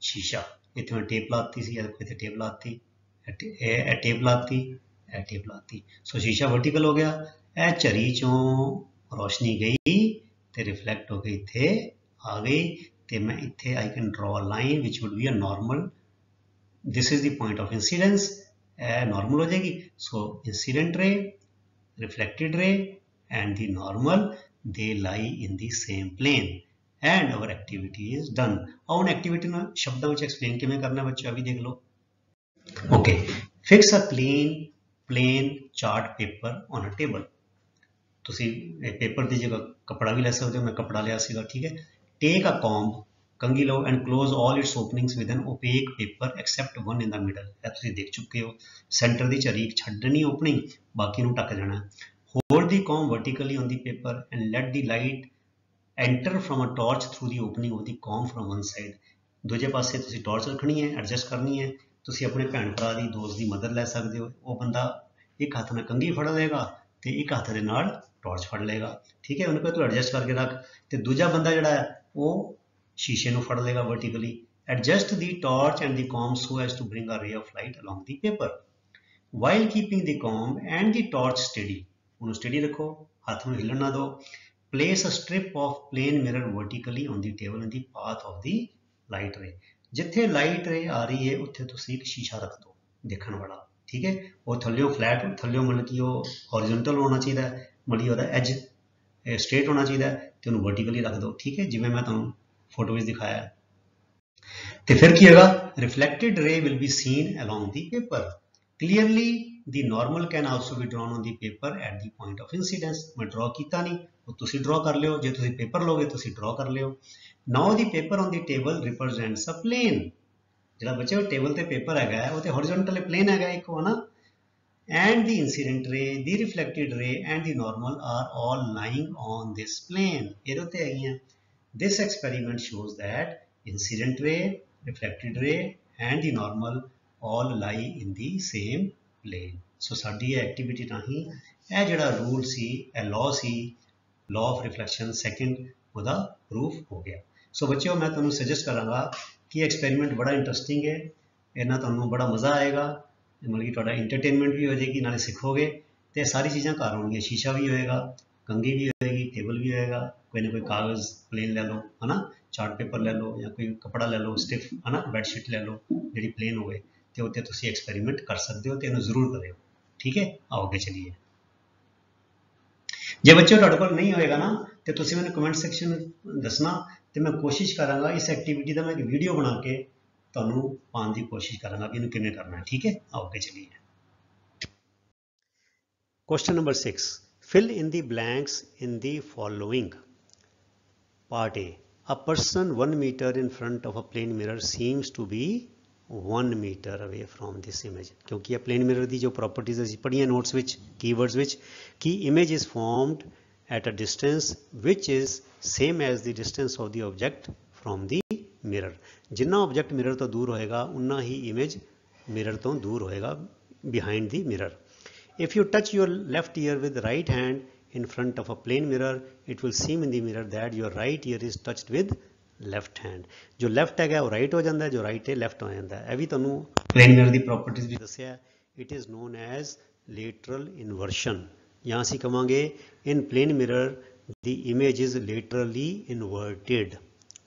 शीशा। इत्थे मैं टेप लाती सी, देखो इत्थे टेप लाती, टेप लाती, टेप लाती। सो शीशा वर्टिकल हो गया। यह झरी चों रोशनी गई तो रिफ्लैक्ट हो गई, इत्थे आ गई। तो मैं इत्थे I can draw a line which would be a normal. This is the point of incidence, normal हो जाएगी। So incident ray, reflected ray and the normal, they lie in the same plane and our activity is done. और उन activity में शब्दों में explain किमें करना है बच्चों, अभी देख लो। Okay, fix a plane chart paper on a table. तुसी पेपर की जगह कपड़ा भी लै सकते हो, मैं कपड़ा लिया सीगा। ठीक है, टेक अ कॉम्ब, कंघी लो, and close all its openings with an opaque paper except one in the middle. यह तुसी देख चुके हो, सेंटर की झरी छड्डनी ओपनिंग, बाकी नूं ढक देना। Hold the comb vertically on the paper and let the light enter from a torch through the opening of the comb from one side. दूजे पासे तुसी टॉर्च रखनी है, एडजस्ट करनी है। तुसी अपने भैन भरा की, दोस्त की मदद लै सकते हो। वो बंदा एक हाथ में कंघी फड़ लेगा तो एक हाथ के नाल टॉर्च फड़ लेगा। ठीक है, उन्हें तू एडजस्ट करके रख, तो दूजा बंदा जोड़ा है वो शीशे को फड़ लेगा vertically. Adjust the torch and the comb so as to bring a ray of light along the paper while keeping the comb and the torch steady. उन्हें स्टेडी रखो, हाथ में हिलन ना दो। Place a strip of plane mirror vertically on the table in the path of the light ray. जिथे light रे आ रही है उत्थे तुसी एक शीशा रख दो देखने वाला। ठीक है, वो थल्लियों फ्लैट, थल्लियों मतलब कि वो हॉरिजॉन्टल होना चाहिए, मतलब ਉਹਦਾ एज स्ट्रेट होना चाहिए, तो उन्होंने वर्टिकली रख दो। ठीक है, जिवें मैं तुहानूं फोटो विच दिखाया। तो फिर की होगा, reflected ray will be seen along the paper clearly. The normal can also be drawn on the paper at the point of incidence. मैं ड्रॉ किया नहीं, वो तुसी ड्रॉ कर लियो, जे तुसी पेपर लोगे तुसी ड्रॉ कर लियो। Now the paper on the table represents a plane. जो बच्चे टेबल ते पेपर है वो तो हॉरिजॉन्टल प्लेन है एक, है ना। And the incident ray, the reflected ray and the normal are all lying on this plane. This experiment shows that incident ray, reflected ray and the normal all lie in the same plane. So sari activity नहीं यह जड़ा rule C, law C, law of reflection second उदा proof हो गया। So बच्चों मैं तुहानू suggest करांगा कि experiment बड़ा interesting है, इन्ना तुहानू बड़ा मज़ा आएगा, मतलब कि थोड़ा इंटरटेनमेंट भी हो जाएगी, नाले सीखोगे। तो सारी चीज़ां घर होंगी, शीशा भी होएगा, कंघी भी होएगी, टेबल भी होएगा, कोई ना कोई कागज़ प्लेन ले लो, है ना, चार्ट पेपर ले लो या कोई कपड़ा ले लो स्टिफ, है ना, बैडशीट ले लो जी प्लेन होए, तो उत्ते तुसीं एक्सपेरीमेंट कर सकते हो। तो इन्हूं जरूर करियो। ठीक है, आओ अगे चलिए। जे बच्चों तुहाडे कोल नहीं होएगा ना, तो तुसीं मैनूं कमेंट सैक्शन में दसना, तो मैं कोशिश करांगा इस एक्टिविटी का मैं एक वीडियो बना के तुहानूं पाने की कोशिश करांगा कि इन्हूं किवें करना है। ठीक है, आओ अगे चलिए। Question number 6. Fill in the blanks in the following. Part A. A person 1 meter in front of a plane mirror seems to be 1 meter away from this image. क्योंकि ये plane mirror दी जो properties असीं पढ़ियां notes विच, keywords विच, कि image is formed at a distance which is same as the distance of the object from the mirror. Jinnah object mirror तो दूर होएगा उन्ना ही image mirror तो दूर होएगा behind the mirror. If you touch your left ear with right hand in front of a plane mirror, it will seem in the mirror that your right ear is touched with left hand. जो left है वो right हो जाता है, जो right है left हो जाता है। अभी तुहानूं plane mirror दी properties भी दस्सिया। It is known as lateral inversion. यहाँ ਅਸੀਂ ਕਵਾਂਗੇ in plane mirror the image is laterally inverted।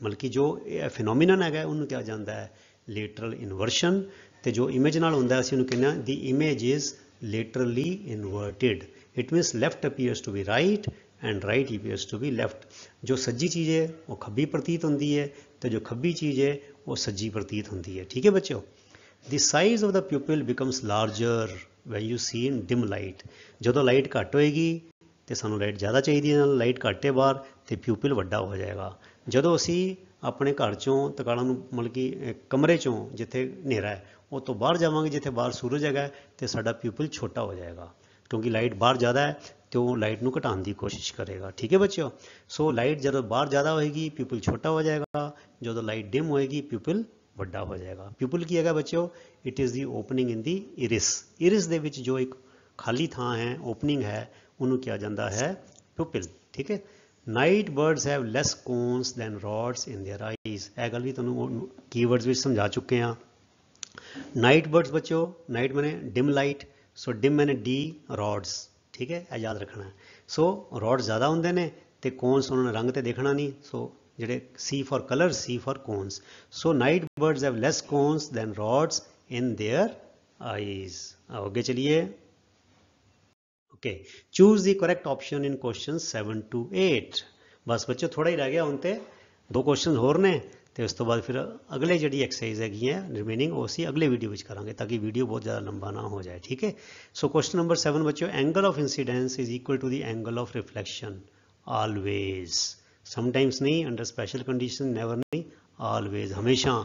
मतलब कि जो phenomenon है ਉਹਨੂੰ ਕਿਹਾ ਜਾਂਦਾ ਹੈ lateral inversion। ਤੇ ਜੋ image ਨਾਲ ਹੁੰਦਾ ਅਸੀਂ ਉਹਨੂੰ ਕਹਿੰਦੇ ਹਾਂ the image is laterally inverted. It means left appears to be right and right appears to be left. जो सज्जी चीज़ है वो खब्बी प्रतीत होती है, तो जो खब्बी चीज़ है वो सज्जी प्रतीत होती है। ठीक है बच्चों। The size of the pupil becomes larger when you see in dim light. ਜਦੋਂ ਲਾਈਟ ਘੱਟ ਹੋਏਗੀ ਤੇ ਸਾਨੂੰ ਲਾਈਟ ਜ਼ਿਆਦਾ ਚਾਹੀਦੀ ਹੈ, ਲਾਈਟ ਘੱਟ ਹੈ ਬਾਹਰ ਤੇ ਪਿਊਪਿਲ ਵੱਡਾ ਹੋ ਜਾਏਗਾ। ਜਦੋਂ ਅਸੀਂ ਆਪਣੇ ਘਰ ਚੋਂ ਤਕਾਲਾਂ ਨੂੰ ਮਤਲਬ ਕਿ ਕਮਰੇ ਚੋਂ ਜਿੱਥੇ ਹਨੇਰਾ ਹੈ ਉਹ ਤੋਂ ਬਾਹਰ ਜਾਵਾਂਗੇ, ਜਿੱਥੇ ਬਾਹਰ ਸੂਰਜ ਹੈਗਾ ਤੇ ਸਾਡਾ ਪਿਊਪਿਲ ਛੋਟਾ ਹੋ ਜਾਏਗਾ। क्योंकि लाइट बाहर ज़्यादा है तो लाइट ਨੂੰ ਘਟਾਉਣ ਦੀ ਕੋਸ਼ਿਸ਼ ਕਰੇਗਾ। ਠੀਕ ਹੈ ਬੱਚਿਓ। ਸੋ ਲਾਈਟ ਜਦੋਂ ਬਾਹਰ ਜ਼ਿਆਦਾ ਹੋਏਗੀ ਪਿਊਪਲ ਛੋਟਾ ਹੋ ਜਾਏਗਾ, ਜਦੋਂ ਲਾਈਟ ਡਿਮ ਹੋਏਗੀ ਪਿਊਪਲ ਵੱਡਾ ਹੋ ਜਾਏਗਾ। ਪਿਊਪਲ ਕੀ ਹੈਗਾ ਬੱਚਿਓ? ਇਟ ਇਜ਼ ਦੀ ਓਪਨਿੰਗ ਇਨ ਦੀ ਇਰਿਸ। ਇਰਿਸ ਦੇ ਵਿੱਚ ਜੋ ਇੱਕ ਖਾਲੀ ਥਾਂ ਹੈ, ਓਪਨਿੰਗ ਹੈ, ਉਹਨੂੰ ਕਿਹਾ ਜਾਂਦਾ ਹੈ ਪਿਊਪਲ। ਠੀਕ ਹੈ। Night birds have less cones than rods in their eyes. ਇਹ ਗੱਲ ਵੀ ਤੁਹਾਨੂੰ ਕੀਵਰਡਸ ਵਿੱਚ ਸਮਝਾ ਚੁੱਕੇ ਹਾਂ। नाइट बर्ड्स बच्चों, नाइट मैंने डिम लाइट, सो डिम मैंने डी रॉड्स। ठीक है, यह याद रखना है। सो रॉड्स ज़्यादा होंगे ने तो कोन्स उन्होंने रंग तो देखना नहीं। सो जेडे C for colour, C for cones. So night birds have less cones than rods in their eyes. आगे चलिए। Okay, choose the correct option in question 7 to 8। बस बच्चों थोड़ा ही रह गया, उनते 2 क्वेश्चन होर ने तो उस तो बाद फिर अगले जी एक्सरसाइज हैगी है रिमेनिंग वो असी अगले वीडियो में करांगे ताकि वीडियो बहुत ज़्यादा लंबा ना हो जाए। ठीक है। सो क्वेश्चन नंबर 7 बच्चों, angle of incidence is equal to the angle of reflection always. Sometimes नहीं, अंडर स्पेशल कंडीशन नेवर नहीं, ऑलवेज, हमेशा।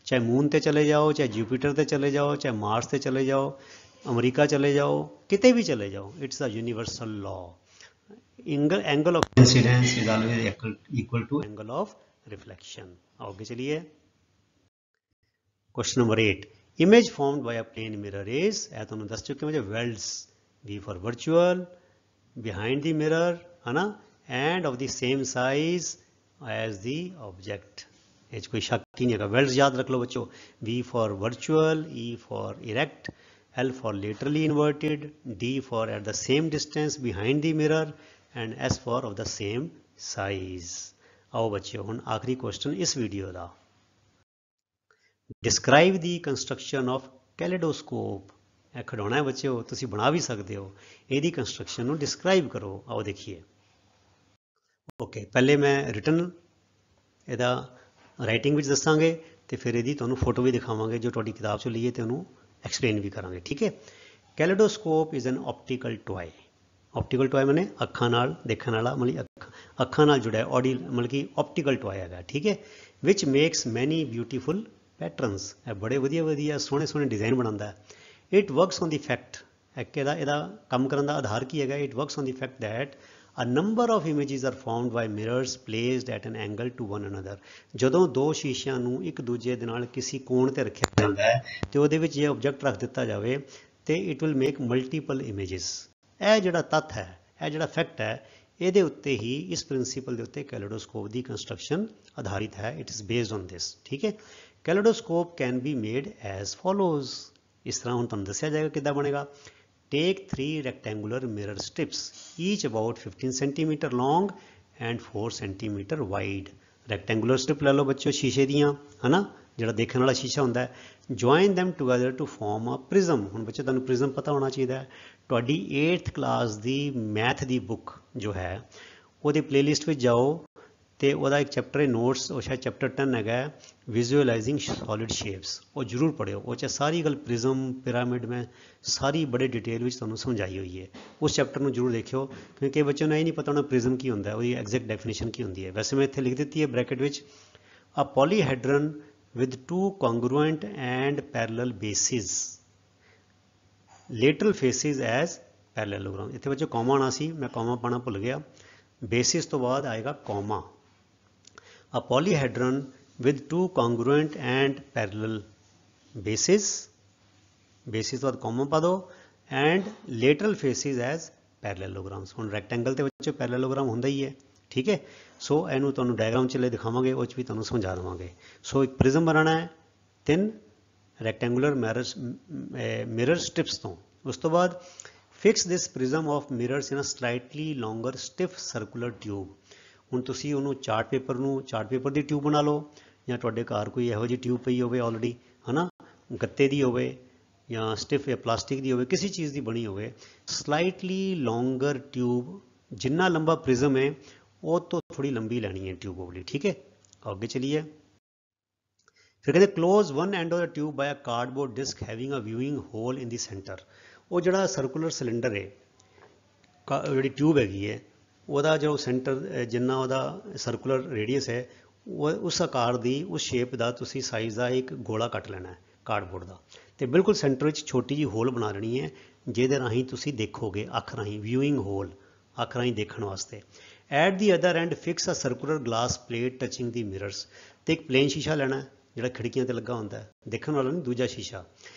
चाहे मून ते चले जाओ, चाहे जुपिटर ते चले जाओ, चाहे मार्स ते चले जाओ, अमरीका चले जाओ, किते भी चले जाओ, it's a universal law. Angle of incidence is always equal to angle of reflection. आगे चलिए। Question number 8, image formed by a plane mirror is, तुम दस चुके मुझे, वेल्ड्स, V for virtual, behind the mirror, है ना, and of the same size as the object. ये कोई शक ही नहीं है। वेल्ड्स याद रख लो बच्चों, V for virtual, E for erect, L for laterally inverted, D for at the same distance behind the mirror, and S for of the same size. आओ बच्चों ਹੁਣ आखिरी क्वेश्चन इस वीडियो का, describe the construction of kaleidoscope. ਇਹ ਖਿਡੌਣਾ है बच्चों, तुसी बना भी सकते हो, ਇਹਦੀ कंस्ट्रक्शन ਨੂੰ डिस्क्राइब करो। आओ देखिए। ओके, पहले मैं रिटन ਇਹਦਾ राइटिंग ਵਿੱਚ ਦੱਸਾਂਗੇ ਤੇ ਫਿਰ ਇਹਦੀ ਤੁਹਾਨੂੰ ਫੋਟੋ ਵੀ ਦਿਖਾਵਾਂਗੇ ਜੋ ਤੁਹਾਡੀ ਕਿਤਾਬ ਚੋਂ ਲਈ ਹੈ ਤੇ ਉਹਨੂੰ एक्सप्लेन भी करांगे। ठीक है। Kaleidoscope is an optical toy. Optical toy मैंने अखा नाल देखने वाला, मतलब अखा नाल जुड़ा है, ऑडी मतलब कि ऑप्टिकल टॉय है। ठीक है। Which makes many beautiful patterns, बड़े वधिया वधिया सोहने सोहने डिजाइन बनाता है। It works on the fact, ਇਹਦਾ ਕੰਮ ਕਰਨ ਦਾ ਆਧਾਰ ਕੀ ਹੈਗਾ? It works on the fact that a number of images are formed by mirrors placed at an angle to one another। ਜਦੋਂ ਦੋ ਸ਼ੀਸ਼ਿਆਂ ਨੂੰ ਇੱਕ ਦੂਜੇ ਦੇ ਨਾਲ ਕਿਸੇ ਕੋਣ ਤੇ ਰੱਖਿਆ ਜਾਂਦਾ ਹੈ ਤੇ ਉਹਦੇ ਵਿੱਚ ਜੇ ਆਬਜੈਕਟ ਰੱਖ ਦਿੱਤਾ ਜਾਵੇ ਤੇ it will make multiple images. ਇਹ ਜਿਹੜਾ ਤੱਥ ਹੈ, ਇਹ ਜਿਹੜਾ ਫੈਕਟ ਹੈ, ਇਹਦੇ ਉੱਤੇ ਹੀ, ਇਸ ਪ੍ਰਿੰਸੀਪਲ ਦੇ ਉੱਤੇ ਕੈਲੇਡੋਸਕੋਪ ਦੀ ਕੰਸਟਰਕਸ਼ਨ ਆਧਾਰਿਤ ਹੈ। It is based on this. ਠੀਕ ਹੈ। ਕੈਲੇਡੋਸਕੋਪ ਕੈਨ ਬੀ ਮੇਡ ਐਜ਼ ਫੋਲੋਜ਼। ਇਸ ਤਰ੍ਹਾਂ ਹੁਣ ਤੁਹਾਨੂੰ ਦੱਸਿਆ ਜਾਏਗਾ ਕਿੱਦਾਂ ਬਣੇਗਾ। Take 3 rectangular mirror strips, each about 15 cm long and 4 cm wide। rectangular strip ले लो बच्चों शीशे दियाँ, है ना, ਜਿਹੜਾ ਦੇਖਣ ਵਾਲਾ ਸ਼ੀਸ਼ਾ ਹੁੰਦਾ ਹੈ। join them together to form a prism। ਹੁਣ ਬੱਚੇ ਤੁਹਾਨੂੰ ਪ੍ਰਿਜ਼ਮ ਪਤਾ ਹੋਣਾ ਚਾਹੀਦਾ ਹੈ। ਤੁਹਾਡੀ 8th ਕਲਾਸ ਦੀ ਮੈਥ ਦੀ ਬੁੱਕ ਜੋ ਹੈ ਉਹਦੇ ਪਲੇਲਿਸਟ ਵਿੱਚ ਜਾਓ ਤੇ ਉਹਦਾ ਇੱਕ ਚੈਪਟਰ ਹੈ ਨੋਟਸ, ਉਹ ਸ਼ਾਇਦ ਚੈਪਟਰ 10 ਹੈਗਾ, ਵਿਜ਼ੂਅਲਾਈਜ਼ਿੰਗ ਸੋਲਿਡ ਸ਼ੇਪਸ। ਉਹ ਜ਼ਰੂਰ ਪੜ੍ਹਿਓ, ਉਹ 'ਚ ਸਾਰੀ ਗੱਲ ਪ੍ਰਿਜ਼ਮ, ਪਿਰਾਮਿਡ ਮੈਂ ਸਾਰੀ ਬੜੇ ਡਿਟੇਲ ਵਿੱਚ ਤੁਹਾਨੂੰ ਸਮਝਾਈ ਹੋਈ ਹੈ। ਉਸ ਚੈਪਟਰ ਨੂੰ ਜ਼ਰੂਰ ਦੇਖਿਓ ਕਿਉਂਕਿ ਕਈ ਬੱਚਿਆਂ ਨੂੰ ਇਹ ਨਹੀਂ ਪਤਾ ਹੋਣਾ ਪ੍ਰਿਜ਼ਮ ਕੀ ਹੁੰਦਾ, ਉਹਦੀ ਐਗਜ਼ੈਕਟ ਡੈਫੀਨੇਸ਼ਨ ਕੀ ਹੁੰਦੀ ਹੈ। ਵੈਸੇ ਮੈਂ ਇੱਥੇ ਲਿਖ ਦਿੱਤੀ ਹੈ ਬ੍ਰੈਕਟ ਵਿੱਚ, ਅ ਪੋਲੀਹੈਡਰਨ with 2 congruent and parallel bases, lateral faces as parallelogram। ਇੱਥੇ ਬੱਚੇ ਕੌਮਾ ਆਉਣਾ ਸੀ, ਮੈਂ ਕੌਮਾ ਪਾਣਾ ਭੁੱਲ ਗਿਆ। ਬੇਸਿਸ ਤੋਂ ਬਾਅਦ ਆਏਗਾ comma. a polyhedron with 2 congruent and parallel bases, basis ਤੋਂ ਬਾਅਦ ਕੌਮਾ ਪਾ ਦਿਓ, and lateral faces as parallelograms। ਹੁਣ ਰੈਕਟੈਂਗਲ ਦੇ ਵਿੱਚ ਪੈਰਲਲੋਗ੍ਰਾਮ ਹੁੰਦਾ ਹੀ ਹੈ। ठीक है। सो ਇਹਨੂੰ ਤੁਹਾਨੂੰ ਡਾਇਗਰਾਮ ਚ ਲੈ ਦਿਖਾਵਾਂਗੇ, ਉਹ ਚ ਵੀ ਤੁਹਾਨੂੰ ਸਮਝਾ ਦੇਵਾਂਗੇ। ਸੋ ਇੱਕ ਪ੍ਰਿਜ਼ਮ ਬਣਾਉਣਾ ਹੈ 3 ਰੈਕਟੈਂਗੂਲਰ ਮਿਰਰ ਸਟ੍ਰਿਪਸ ਤੋਂ। ਉਸ ਤੋਂ ਬਾਅਦ fix this prism of mirrors in a slightly longer stiff circular tube. ਹੁਣ ਤੁਸੀਂ ਉਹਨੂੰ ਚਾਰਟ ਪੇਪਰ ਦੀ ਟਿਊਬ ਬਣਾ ਲਓ ਜਾਂ ਤੁਹਾਡੇ ਘਰ ਕੋਈ ਇਹੋ ਜਿਹੀ ਟਿਊਬ ਪਈ ਹੋਵੇ ਆਲਰੇਡੀ, ਹੈ ਨਾ, ਗੱਤੇ ਦੀ ਹੋਵੇ ਜਾਂ ਸਟਿਫ ਜਾਂ ਪਲਾਸਟਿਕ ਦੀ ਹੋਵੇ, ਕਿਸੇ ਚੀਜ਼ ਦੀ ਬਣੀ ਹੋਵੇ। ਸਲਾਈਟਲੀ ਲੌਂਗਰ ਟਿਊਬ, ਜਿੰਨਾ ਲੰਬਾ ਪ੍ਰਿਜ਼ਮ ਹੈ वो तो थोड़ी लंबी लेनी है ट्यूब वाली। ठीक है। आगे चलिए। फिर कहते close one end of the tube by a cardboard disc having a viewing hole in the centre. वो जड़ा सर्कुलर सिलेंडर है, जी ट्यूब हैगी है, वह जो सेंटर जिन्ना वह सर्कुलर रेडियस है, वो उस आकार की, उस शेप का तुसी साइज़ का एक गोला कट लेना है। ਕਾਰਡਬੋਰਡ ਦਾ। ਤੇ ਬਿਲਕੁਲ ਸੈਂਟਰ ਵਿੱਚ ਛੋਟੀ ਜਿਹੀ ਹੋਲ ਬਣਾ ਲੈਣੀ ਹੈ ਜਿਹਦੇ ਰਾਹੀਂ ਤੁਸੀਂ ਦੇਖੋਗੇ, ਅੱਖ ਰਾਹੀਂ, ਵਿਊਇੰਗ ਹੋਲ, ਅੱਖ ਰਾਹੀਂ ਦੇਖਣ ਵਾਸਤੇ। At the other end fix a circular glass plate touching the mirrors. ਤੇ ਇੱਕ ਪਲੇਨ ਸ਼ੀਸ਼ਾ ਲੈਣਾ ਜਿਹੜਾ ਖਿੜਕੀਆਂ ਤੇ ਲੱਗਾ ਹੁੰਦਾ, ਦੇਖਣ ਵਾਲਾ ਨਹੀਂ, ਦੂਜਾ ਸ਼ੀਸ਼ਾ।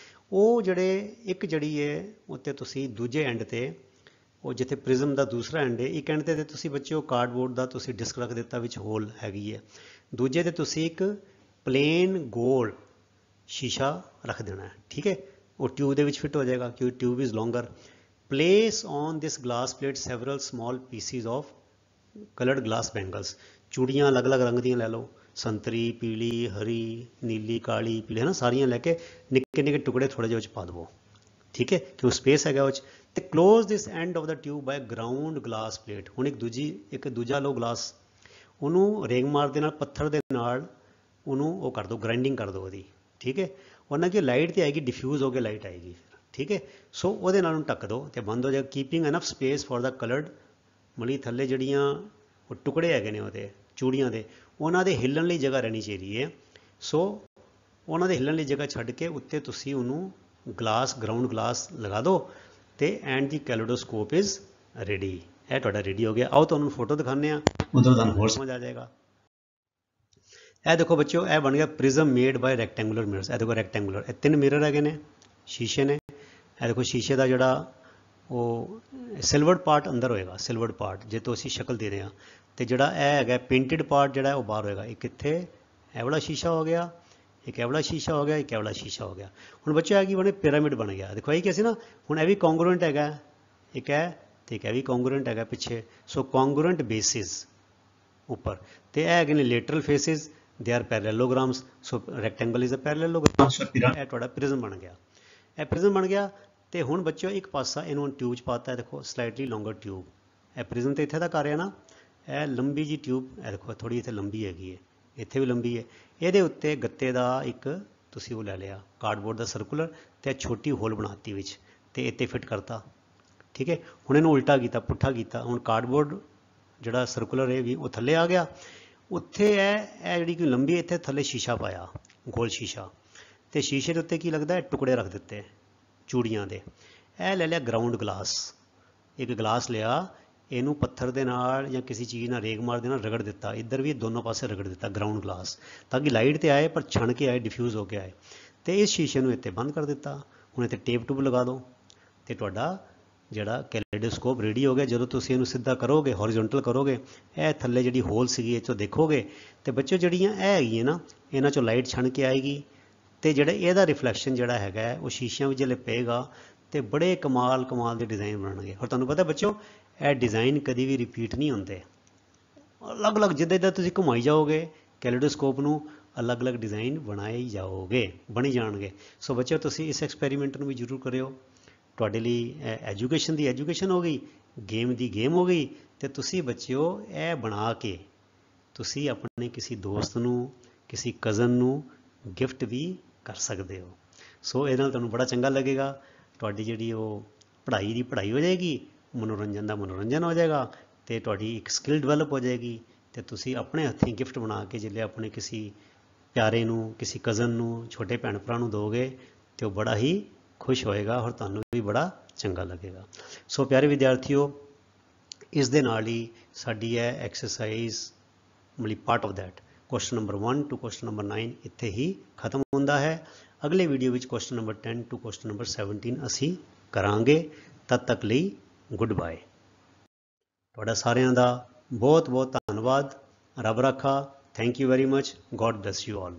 ਉਹ ਜਿਹੜੇ ਇੱਕ ਜਿਹੜੀ ਹੈ ਉੱਤੇ ਤੁਸੀਂ ਦੂਜੇ ਐਂਡ ਤੇ, ਉਹ ਜਿੱਥੇ ਪ੍ਰਿਜ਼ਮ ਦਾ ਦੂਸਰਾ ਐਂਡ ਹੈ, ਇੱਕ ਐਂਡ ਤੇ ਤੁਸੀਂ ਬੱਚੇ ਉਹ ਕਾਰਡਬੋਰਡ ਦਾ ਤੁਸੀਂ ਡਿਸਕ ਰੱਖ ਦਿੱਤਾ, ਵਿੱਚ ਹੋਲ ਹੈਗੀ ਹੈ। ਦੂਜੇ ਤੇ ਤੁਸੀਂ ਇੱਕ ਪਲੇਨ ਗੋਲ ਸ਼ੀਸ਼ਾ ਰੱਖ ਦੇਣਾ ਹੈ, ਠੀਕ ਹੈ। ਉਹ ਟਿਊਬ ਦੇ ਵਿੱਚ ਫਿੱਟ ਹੋ ਜਾਏਗਾ ਕਿਉਂਕਿ tube is ਲੌਂਗਰ। Place on this glass plate several small pieces of coloured glass bangles. ਚੂੜੀਆਂ ਅਲੱਗ ਅਲੱਗ ਰੰਗ ਦੀਆਂ ਲੈ ਲਓ, ਸੰਤਰੀ, ਪੀਲੀ, ਹਰੀ, ਨੀਲੀ, ਕਾਲੀ, ਪੀਲੀ, ਹੈ ਨਾ, ਸਾਰੀਆਂ ਲੈ ਕੇ ਨਿੱਕੇ ਨਿੱਕੇ ਟੁਕੜੇ ਥੋੜ੍ਹੇ ਜਿਹੇ ਵਿੱਚ ਪਾ ਦੇਵੋ, ਠੀਕ ਹੈ, ਕਿਉਂ ਸਪੇਸ ਹੈਗਾ ਉਹ 'ਚ। ਤੇ close this end of the tube by ground glass plate. ਹੁਣ ਇੱਕ ਦੂਜਾ ਲਓ ਗਲਾਸ, ਉਹਨੂੰ ਰੇਗਮਾਰ ਦੇ ਨਾਲ, ਪੱਥਰ ਦੇ ਨਾਲ ਉਹਨੂੰ ਉਹ ਕਰ ਦਿਓ, ਗ੍ਰਾਈਂਡਿੰਗ ਕਰ ਦਿਓ ਉਹਦੀ, ਠੀਕ ਹੈ। ਉਹਨਾਂ ਕੀ ਲਾਈਟ ਤੇ ਆਏਗੀ, ਡਿਫਿਊਜ਼ ਹੋ ਕੇ ਲਾਈਟ ਆਏਗੀ, ਠੀਕ ਹੈ। ਸੋ ਉਹਦੇ ਨਾਲ ਉਹਨੂੰ ਢੱਕ ਦਿਓ ਤੇ ਬੰਦ ਹੋ ਜਾਏਗਾ। Keeping enough space for the coloured, ਮਤਲਬ ਥੱਲੇ ਜਿਹੜੀਆਂ ਉਹ ਟੁਕੜੇ ਹੈਗੇ ਨੇ ਉਹਦੇ ਚੂੜੀਆਂ ਦੇ, ਉਹਨਾਂ ਦੇ ਹਿੱਲਣ ਲਈ ਜਗ੍ਹਾ ਰਹਿਣੀ ਚਾਹੀਦੀ ਹੈ। ਸੋ ਉਹਨਾਂ ਦੇ ਹਿੱਲਣ ਲਈ ਜਗ੍ਹਾ ਛੱਡ ਕੇ ਉੱਤੇ ਤੁਸੀਂ ਉਹਨੂੰ ਗਲਾਸ, ਗਰਾਊਂਡ ਗਲਾਸ ਲਗਾ ਦਿਓ ਤੇ ਐਂਡ ਦੀ ਕੈਲੇਡੋਸਕੋਪ ਇਜ਼ ਰੈਡੀ। ਇਹ ਤੁਹਾਡਾ ਰੈਡੀ ਹੋ ਗਿਆ। ਆਓ ਤੁਹਾਨੂੰ ਫੋਟੋ ਦਿਖਾਉਂਦੇ ਹਾਂ, ਉਧਰ ਤੁਹਾਨੂੰ ਹੋਰ ਸਮਝ ਆ ਜਾਏਗਾ। ਇਹ ਦੇਖੋ ਬੱਚਿਓ, ਇਹ ਬਣ ਗਿਆ prism made by rectangular mirrors. ਇਹ ਦੇਖੋ ਰੈਕਟੈਂਗੂਲਰ, ਇਹ 3 ਮਿਰਰ ਹੈਗੇ ਨੇ, ਸ਼ੀਸ਼ੇ ਨੇ। ਇਹ ਦੇਖੋ ਸ਼ੀਸ਼ੇ ਦਾ ਜਿਹੜਾ ਉਹ ਸਿਲਵਰਡ ਪਾਰਟ ਅੰਦਰ ਹੋਏਗਾ, ਸਿਲਵਰਡ ਪਾਰਟ ਜੇ ਤੋਂ ਅਸੀਂ ਸ਼ਕਲ ਦੇ ਰਹੇ ਹਾਂ। ਤੇ ਜਿਹੜਾ ਇਹ ਹੈਗਾ ਪੇਂਟਡ ਪਾਰਟ ਜਿਹੜਾ ਉਹ ਬਾਹਰ ਹੋਏਗਾ। ਇੱਕ ਇੱਥੇ ਇਹ ਵਾਲਾ ਸ਼ੀਸ਼ਾ ਹੋ ਗਿਆ, ਇੱਕ ਇਹ ਵਾਲਾ ਸ਼ੀਸ਼ਾ ਹੋ ਗਿਆ, ਇੱਕ ਇਹ ਵਾਲਾ ਸ਼ੀਸ਼ਾ ਹੋ ਗਿਆ। ਹੁਣ ਬੱਚਿਓ ਇਹ ਕੀ ਬਣੇ, ਪਿਰਾਮਿਡ ਬਣ ਗਿਆ। ਦੇਖੋ ਇਹ ਕੀ ਸੀ ਨਾ, ਹੁਣ ਇਹ ਵੀ ਕੌਂਗਰੂਐਂਟ ਹੈਗਾ, ਇੱਕ ਹੈ ਤੇ ਇੱਕ ਇਹ ਵੀ ਕੌਂਗਰੂਐਂਟ ਹੈਗਾ ਪਿੱਛੇ। ਸੋ ਕੌਂਗਰੂਐਂਟ ਬੇਸਿਸ ਉੱਪਰ, ਤੇ ਇਹ ਹੈਗੇ ਨੇ lateral faces, they are parallelograms. So rectangle is a parallelogram. ਇਹ ਤੁਹਾਡਾ ਪ੍ਰਿਜ਼ਮ ਬਣ ਗਿਆ, ਇਹ ਪ੍ਰਿਜ਼ਮ ਬਣ ਗਿਆ। ਤੇ ਹੁਣ ਬੱਚਿਓ ਇੱਕ ਪਾਸਾ ਇਹਨੂੰ ਟਿਊਬ 'ਚ ਪਾਤਾ, ਦੇਖੋ ਸਲਾਈਟਲੀ ਲੌਂਗਰ ਟਿਊਬ। ਇਹ ਪ੍ਰਿਜ਼ਮ ਤੇ ਇੱਥੇ ਦਾ ਕਰ ਰਿਹਾ ਨਾ, ਇਹ ਲੰਬੀ ਜੀ ਟਿਊਬ, ਇਹ ਦੇਖੋ ਥੋੜ੍ਹੀ ਇੱਥੇ ਲੰਬੀ ਹੈਗੀ ਹੈ, ਇੱਥੇ ਵੀ ਲੰਬੀ ਹੈ। ਇਹਦੇ ਉੱਤੇ ਗੱਤੇ ਦਾ ਇੱਕ ਤੁਸੀਂ ਉਹ ਲੈ ਲਿਆ ਕਾਰਡਬੋਰਡ ਦਾ ਸਰਕੂਲਰ, ਤੇ ਛੋਟੀ ਹੋਲ ਬਣਾਤੀ ਵਿੱਚ ਤੇ ਇੱਥੇ ਫਿੱਟ ਕਰਤਾ, ਠੀਕ ਹੈ। ਹੁਣ ਇਹਨੂੰ ਉਲਟਾ ਕੀਤਾ, ਪੁੱਠਾ ਕੀਤਾ। ਹੁਣ ਕਾਰਡਬੋਰਡ ਜਿਹੜਾ ਸਰਕੂਲਰ ਹੈ ਵੀ ਉਹ ਥੱਲੇ ਆ ਗਿਆ। ਉੱਥੇ ਇਹ ਜਿਹੜੀ ਕਿ ਲੰਬੀ, ਇੱਥੇ ਥੱਲੇ ਸ਼ੀਸ਼ਾ ਪਾਇਆ, ਗੋਲ ਸ਼ੀਸ਼ਾ। ਤੇ ਸ਼ੀਸ਼ੇ ਦੇ ਉੱਤੇ ਕੀ ਲੱਗਦਾ, ਟੁਕੜੇ ਰੱਖ ਦਿੱਤੇ ਚੂੜੀਆਂ ਦੇ। ਇਹ ਲੈ ਲਿਆ ਗਰਾਊਂਡ ਗਲਾਸ, ਇੱਕ ਗਲਾਸ ਲਿਆ, ਇਹਨੂੰ ਪੱਥਰ ਦੇ ਨਾਲ ਜਾਂ ਕਿਸੇ ਚੀਜ਼ ਨਾਲ, ਰੇਗਮਾਰ ਦੇ ਨਾਲ ਰਗੜ ਦਿੱਤਾ, ਇੱਧਰ ਵੀ ਦੋਨੋਂ ਪਾਸੇ ਰਗੜ ਦਿੱਤਾ ਗਰਾਊਂਡ ਗਲਾਸ, ਤਾਂ ਕਿ ਲਾਈਟ ਤੇ ਆਏ ਪਰ ਛਣ ਕੇ ਆਏ, ਡਿਫਿਊਜ਼ ਹੋ ਕੇ ਆਏ। ਤੇ ਇਸ ਸ਼ੀਸ਼ੇ ਨੂੰ ਇੱਥੇ ਬੰਦ ਕਰ ਦਿੱਤਾ। ਹੁਣ ਇੱਥੇ ਟੇਪ ਟੂਬ ਲਗਾ ਦਿਓ ਤੇ ਤੁਹਾਡਾ ਜਿਹੜਾ ਕੈਲੇਡੋਸਕੋਪ ਰੈਡੀ ਹੋ ਗਿਆ। ਜਦੋਂ ਤੁਸੀਂ ਇਹਨੂੰ ਸਿੱਧਾ ਕਰੋਗੇ, ਹੌਰੀਜ਼ੌਂਟਲ ਕਰੋਗੇ, ਇਹ ਥੱਲੇ ਜਿਹੜੀ ਹੋਲ ਸੀਗੀ ਇਹ 'ਚੋਂ ਦੇਖੋਗੇ ਤੇ ਬੱਚਿਓ ਜਿਹੜੀਆਂ ਇਹ ਹੈਗੀਆਂ ਨਾ, ਇਹਨਾਂ 'ਚੋਂ ਲਾਈਟ ਛਣ ਕੇ ਆਏਗੀ ਤੇ ਜਿਹੜਾ ਇਹਦਾ ਰਿਫਲੈਕਸ਼ਨ ਜਿਹੜਾ ਹੈਗਾ ਉਹ ਸ਼ੀਸ਼ਿਆਂ ਵਿੱਚ ਜਿਹੜੇ ਪਏਗਾ ਤੇ ਬੜੇ ਕਮਾਲ ਦੇ ਡਿਜ਼ਾਈਨ ਬਣਨਗੇ। ਔਰ ਤੁਹਾਨੂੰ ਪਤਾ ਬੱਚਿਓ, ਇਹ ਡਿਜ਼ਾਈਨ ਕਦੀ ਵੀ ਰਿਪੀਟ ਨਹੀਂ ਹੁੰਦੇ, ਅਲੱਗ-ਅਲੱਗ ਜਿੱਦਾਂ ਤੁਸੀਂ ਘੁਮਾਈ ਜਾਓਗੇ ਕੈਲੇਡੋਸਕੋਪ ਨੂੰ, ਅਲੱਗ-ਅਲੱਗ ਡਿਜ਼ਾਈਨ ਬਣਾਏ ਜਾਓਗੇ, ਬਣੀ ਜਾਣਗੇ। ਸੋ ਬੱਚਿਓ ਤੁਸੀਂ ਇਸ ਐਕਸਪੈਰੀਮੈਂਟ ਨੂੰ ਵੀ ਜ਼ਰੂਰ ਕਰਿਓ। ਤੁਹਾਡੇ ਲਈ ਐਜੂਕੇਸ਼ਨ ਦੀ ਐਜੂਕੇਸ਼ਨ ਹੋ ਗਈ, ਗੇਮ ਦੀ ਗੇਮ ਹੋ ਗਈ। ਤੇ ਤੁਸੀਂ ਬੱਚਿਓ ਇਹ ਬਣਾ ਕੇ ਤੁਸੀਂ ਆਪਣੇ ਕਿਸੇ ਦੋਸਤ ਨੂੰ, ਕਿਸੇ ਕਜ਼ਨ ਨੂੰ ਗਿਫਟ ਵੀ ਕਰ ਸਕਦੇ ਹੋ। ਸੋ ਇਹਦੇ ਨਾਲ ਤੁਹਾਨੂੰ ਬੜਾ ਚੰਗਾ ਲੱਗੇਗਾ। ਤੁਹਾਡੀ ਜਿਹੜੀ ਉਹ ਪੜ੍ਹਾਈ ਦੀ ਪੜ੍ਹਾਈ ਹੋ ਜਾਏਗੀ, ਮਨੋਰੰਜਨ ਦਾ ਮਨੋਰੰਜਨ ਹੋ ਜਾਏਗਾ ਤੇ ਤੁਹਾਡੀ ਇੱਕ ਸਕਿੱਲ ਡਿਵੈਲਪ ਹੋ ਜਾਏਗੀ। ਤੇ ਤੁਸੀਂ ਆਪਣੇ ਹੱਥੀਂ ਗਿਫਟ ਬਣਾ ਕੇ ਜਿਹੜੇ ਆਪਣੇ ਕਿਸੇ ਪਿਆਰੇ ਨੂੰ, ਕਿਸੇ ਕਜ਼ਨ ਨੂੰ, ਛੋਟੇ ਭੈਣ ਭਰਾ ਨੂੰ ਦੋਗੇ ਤੇ ਉਹ ਬੜਾ ਹੀ ਖੁਸ਼ ਹੋਏਗਾ ਔਰ ਤੁਹਾਨੂੰ ਵੀ ਬੜਾ ਚੰਗਾ ਲੱਗੇਗਾ। ਸੋ ਪਿਆਰੇ ਵਿਦਿਆਰਥੀਓ, ਇਸ ਦੇ ਨਾਲ ਹੀ ਸਾਡੀ ਇਹ ਐਕਸਰਸਾਈਜ਼ ਮਤਲਬ part of that question number 1 to question number 9 ਇੱਥੇ ਹੀ ਖਤਮ ਹੁੰਦਾ ਹੈ। ਅਗਲੇ ਵੀਡੀਓ ਵਿੱਚ question number 10 to question number 17 ਅਸੀਂ ਕਰਾਂਗੇ। ਤਦ ਤੱਕ ਲਈ ਗੁੱਡ ਬਾਏ। ਤੁਹਾਡਾ ਸਾਰਿਆਂ ਦਾ ਬਹੁਤ ਬਹੁਤ ਧੰਨਵਾਦ। ਰੱਬ ਰਾਖਾ। Thank you very much. God bless you all.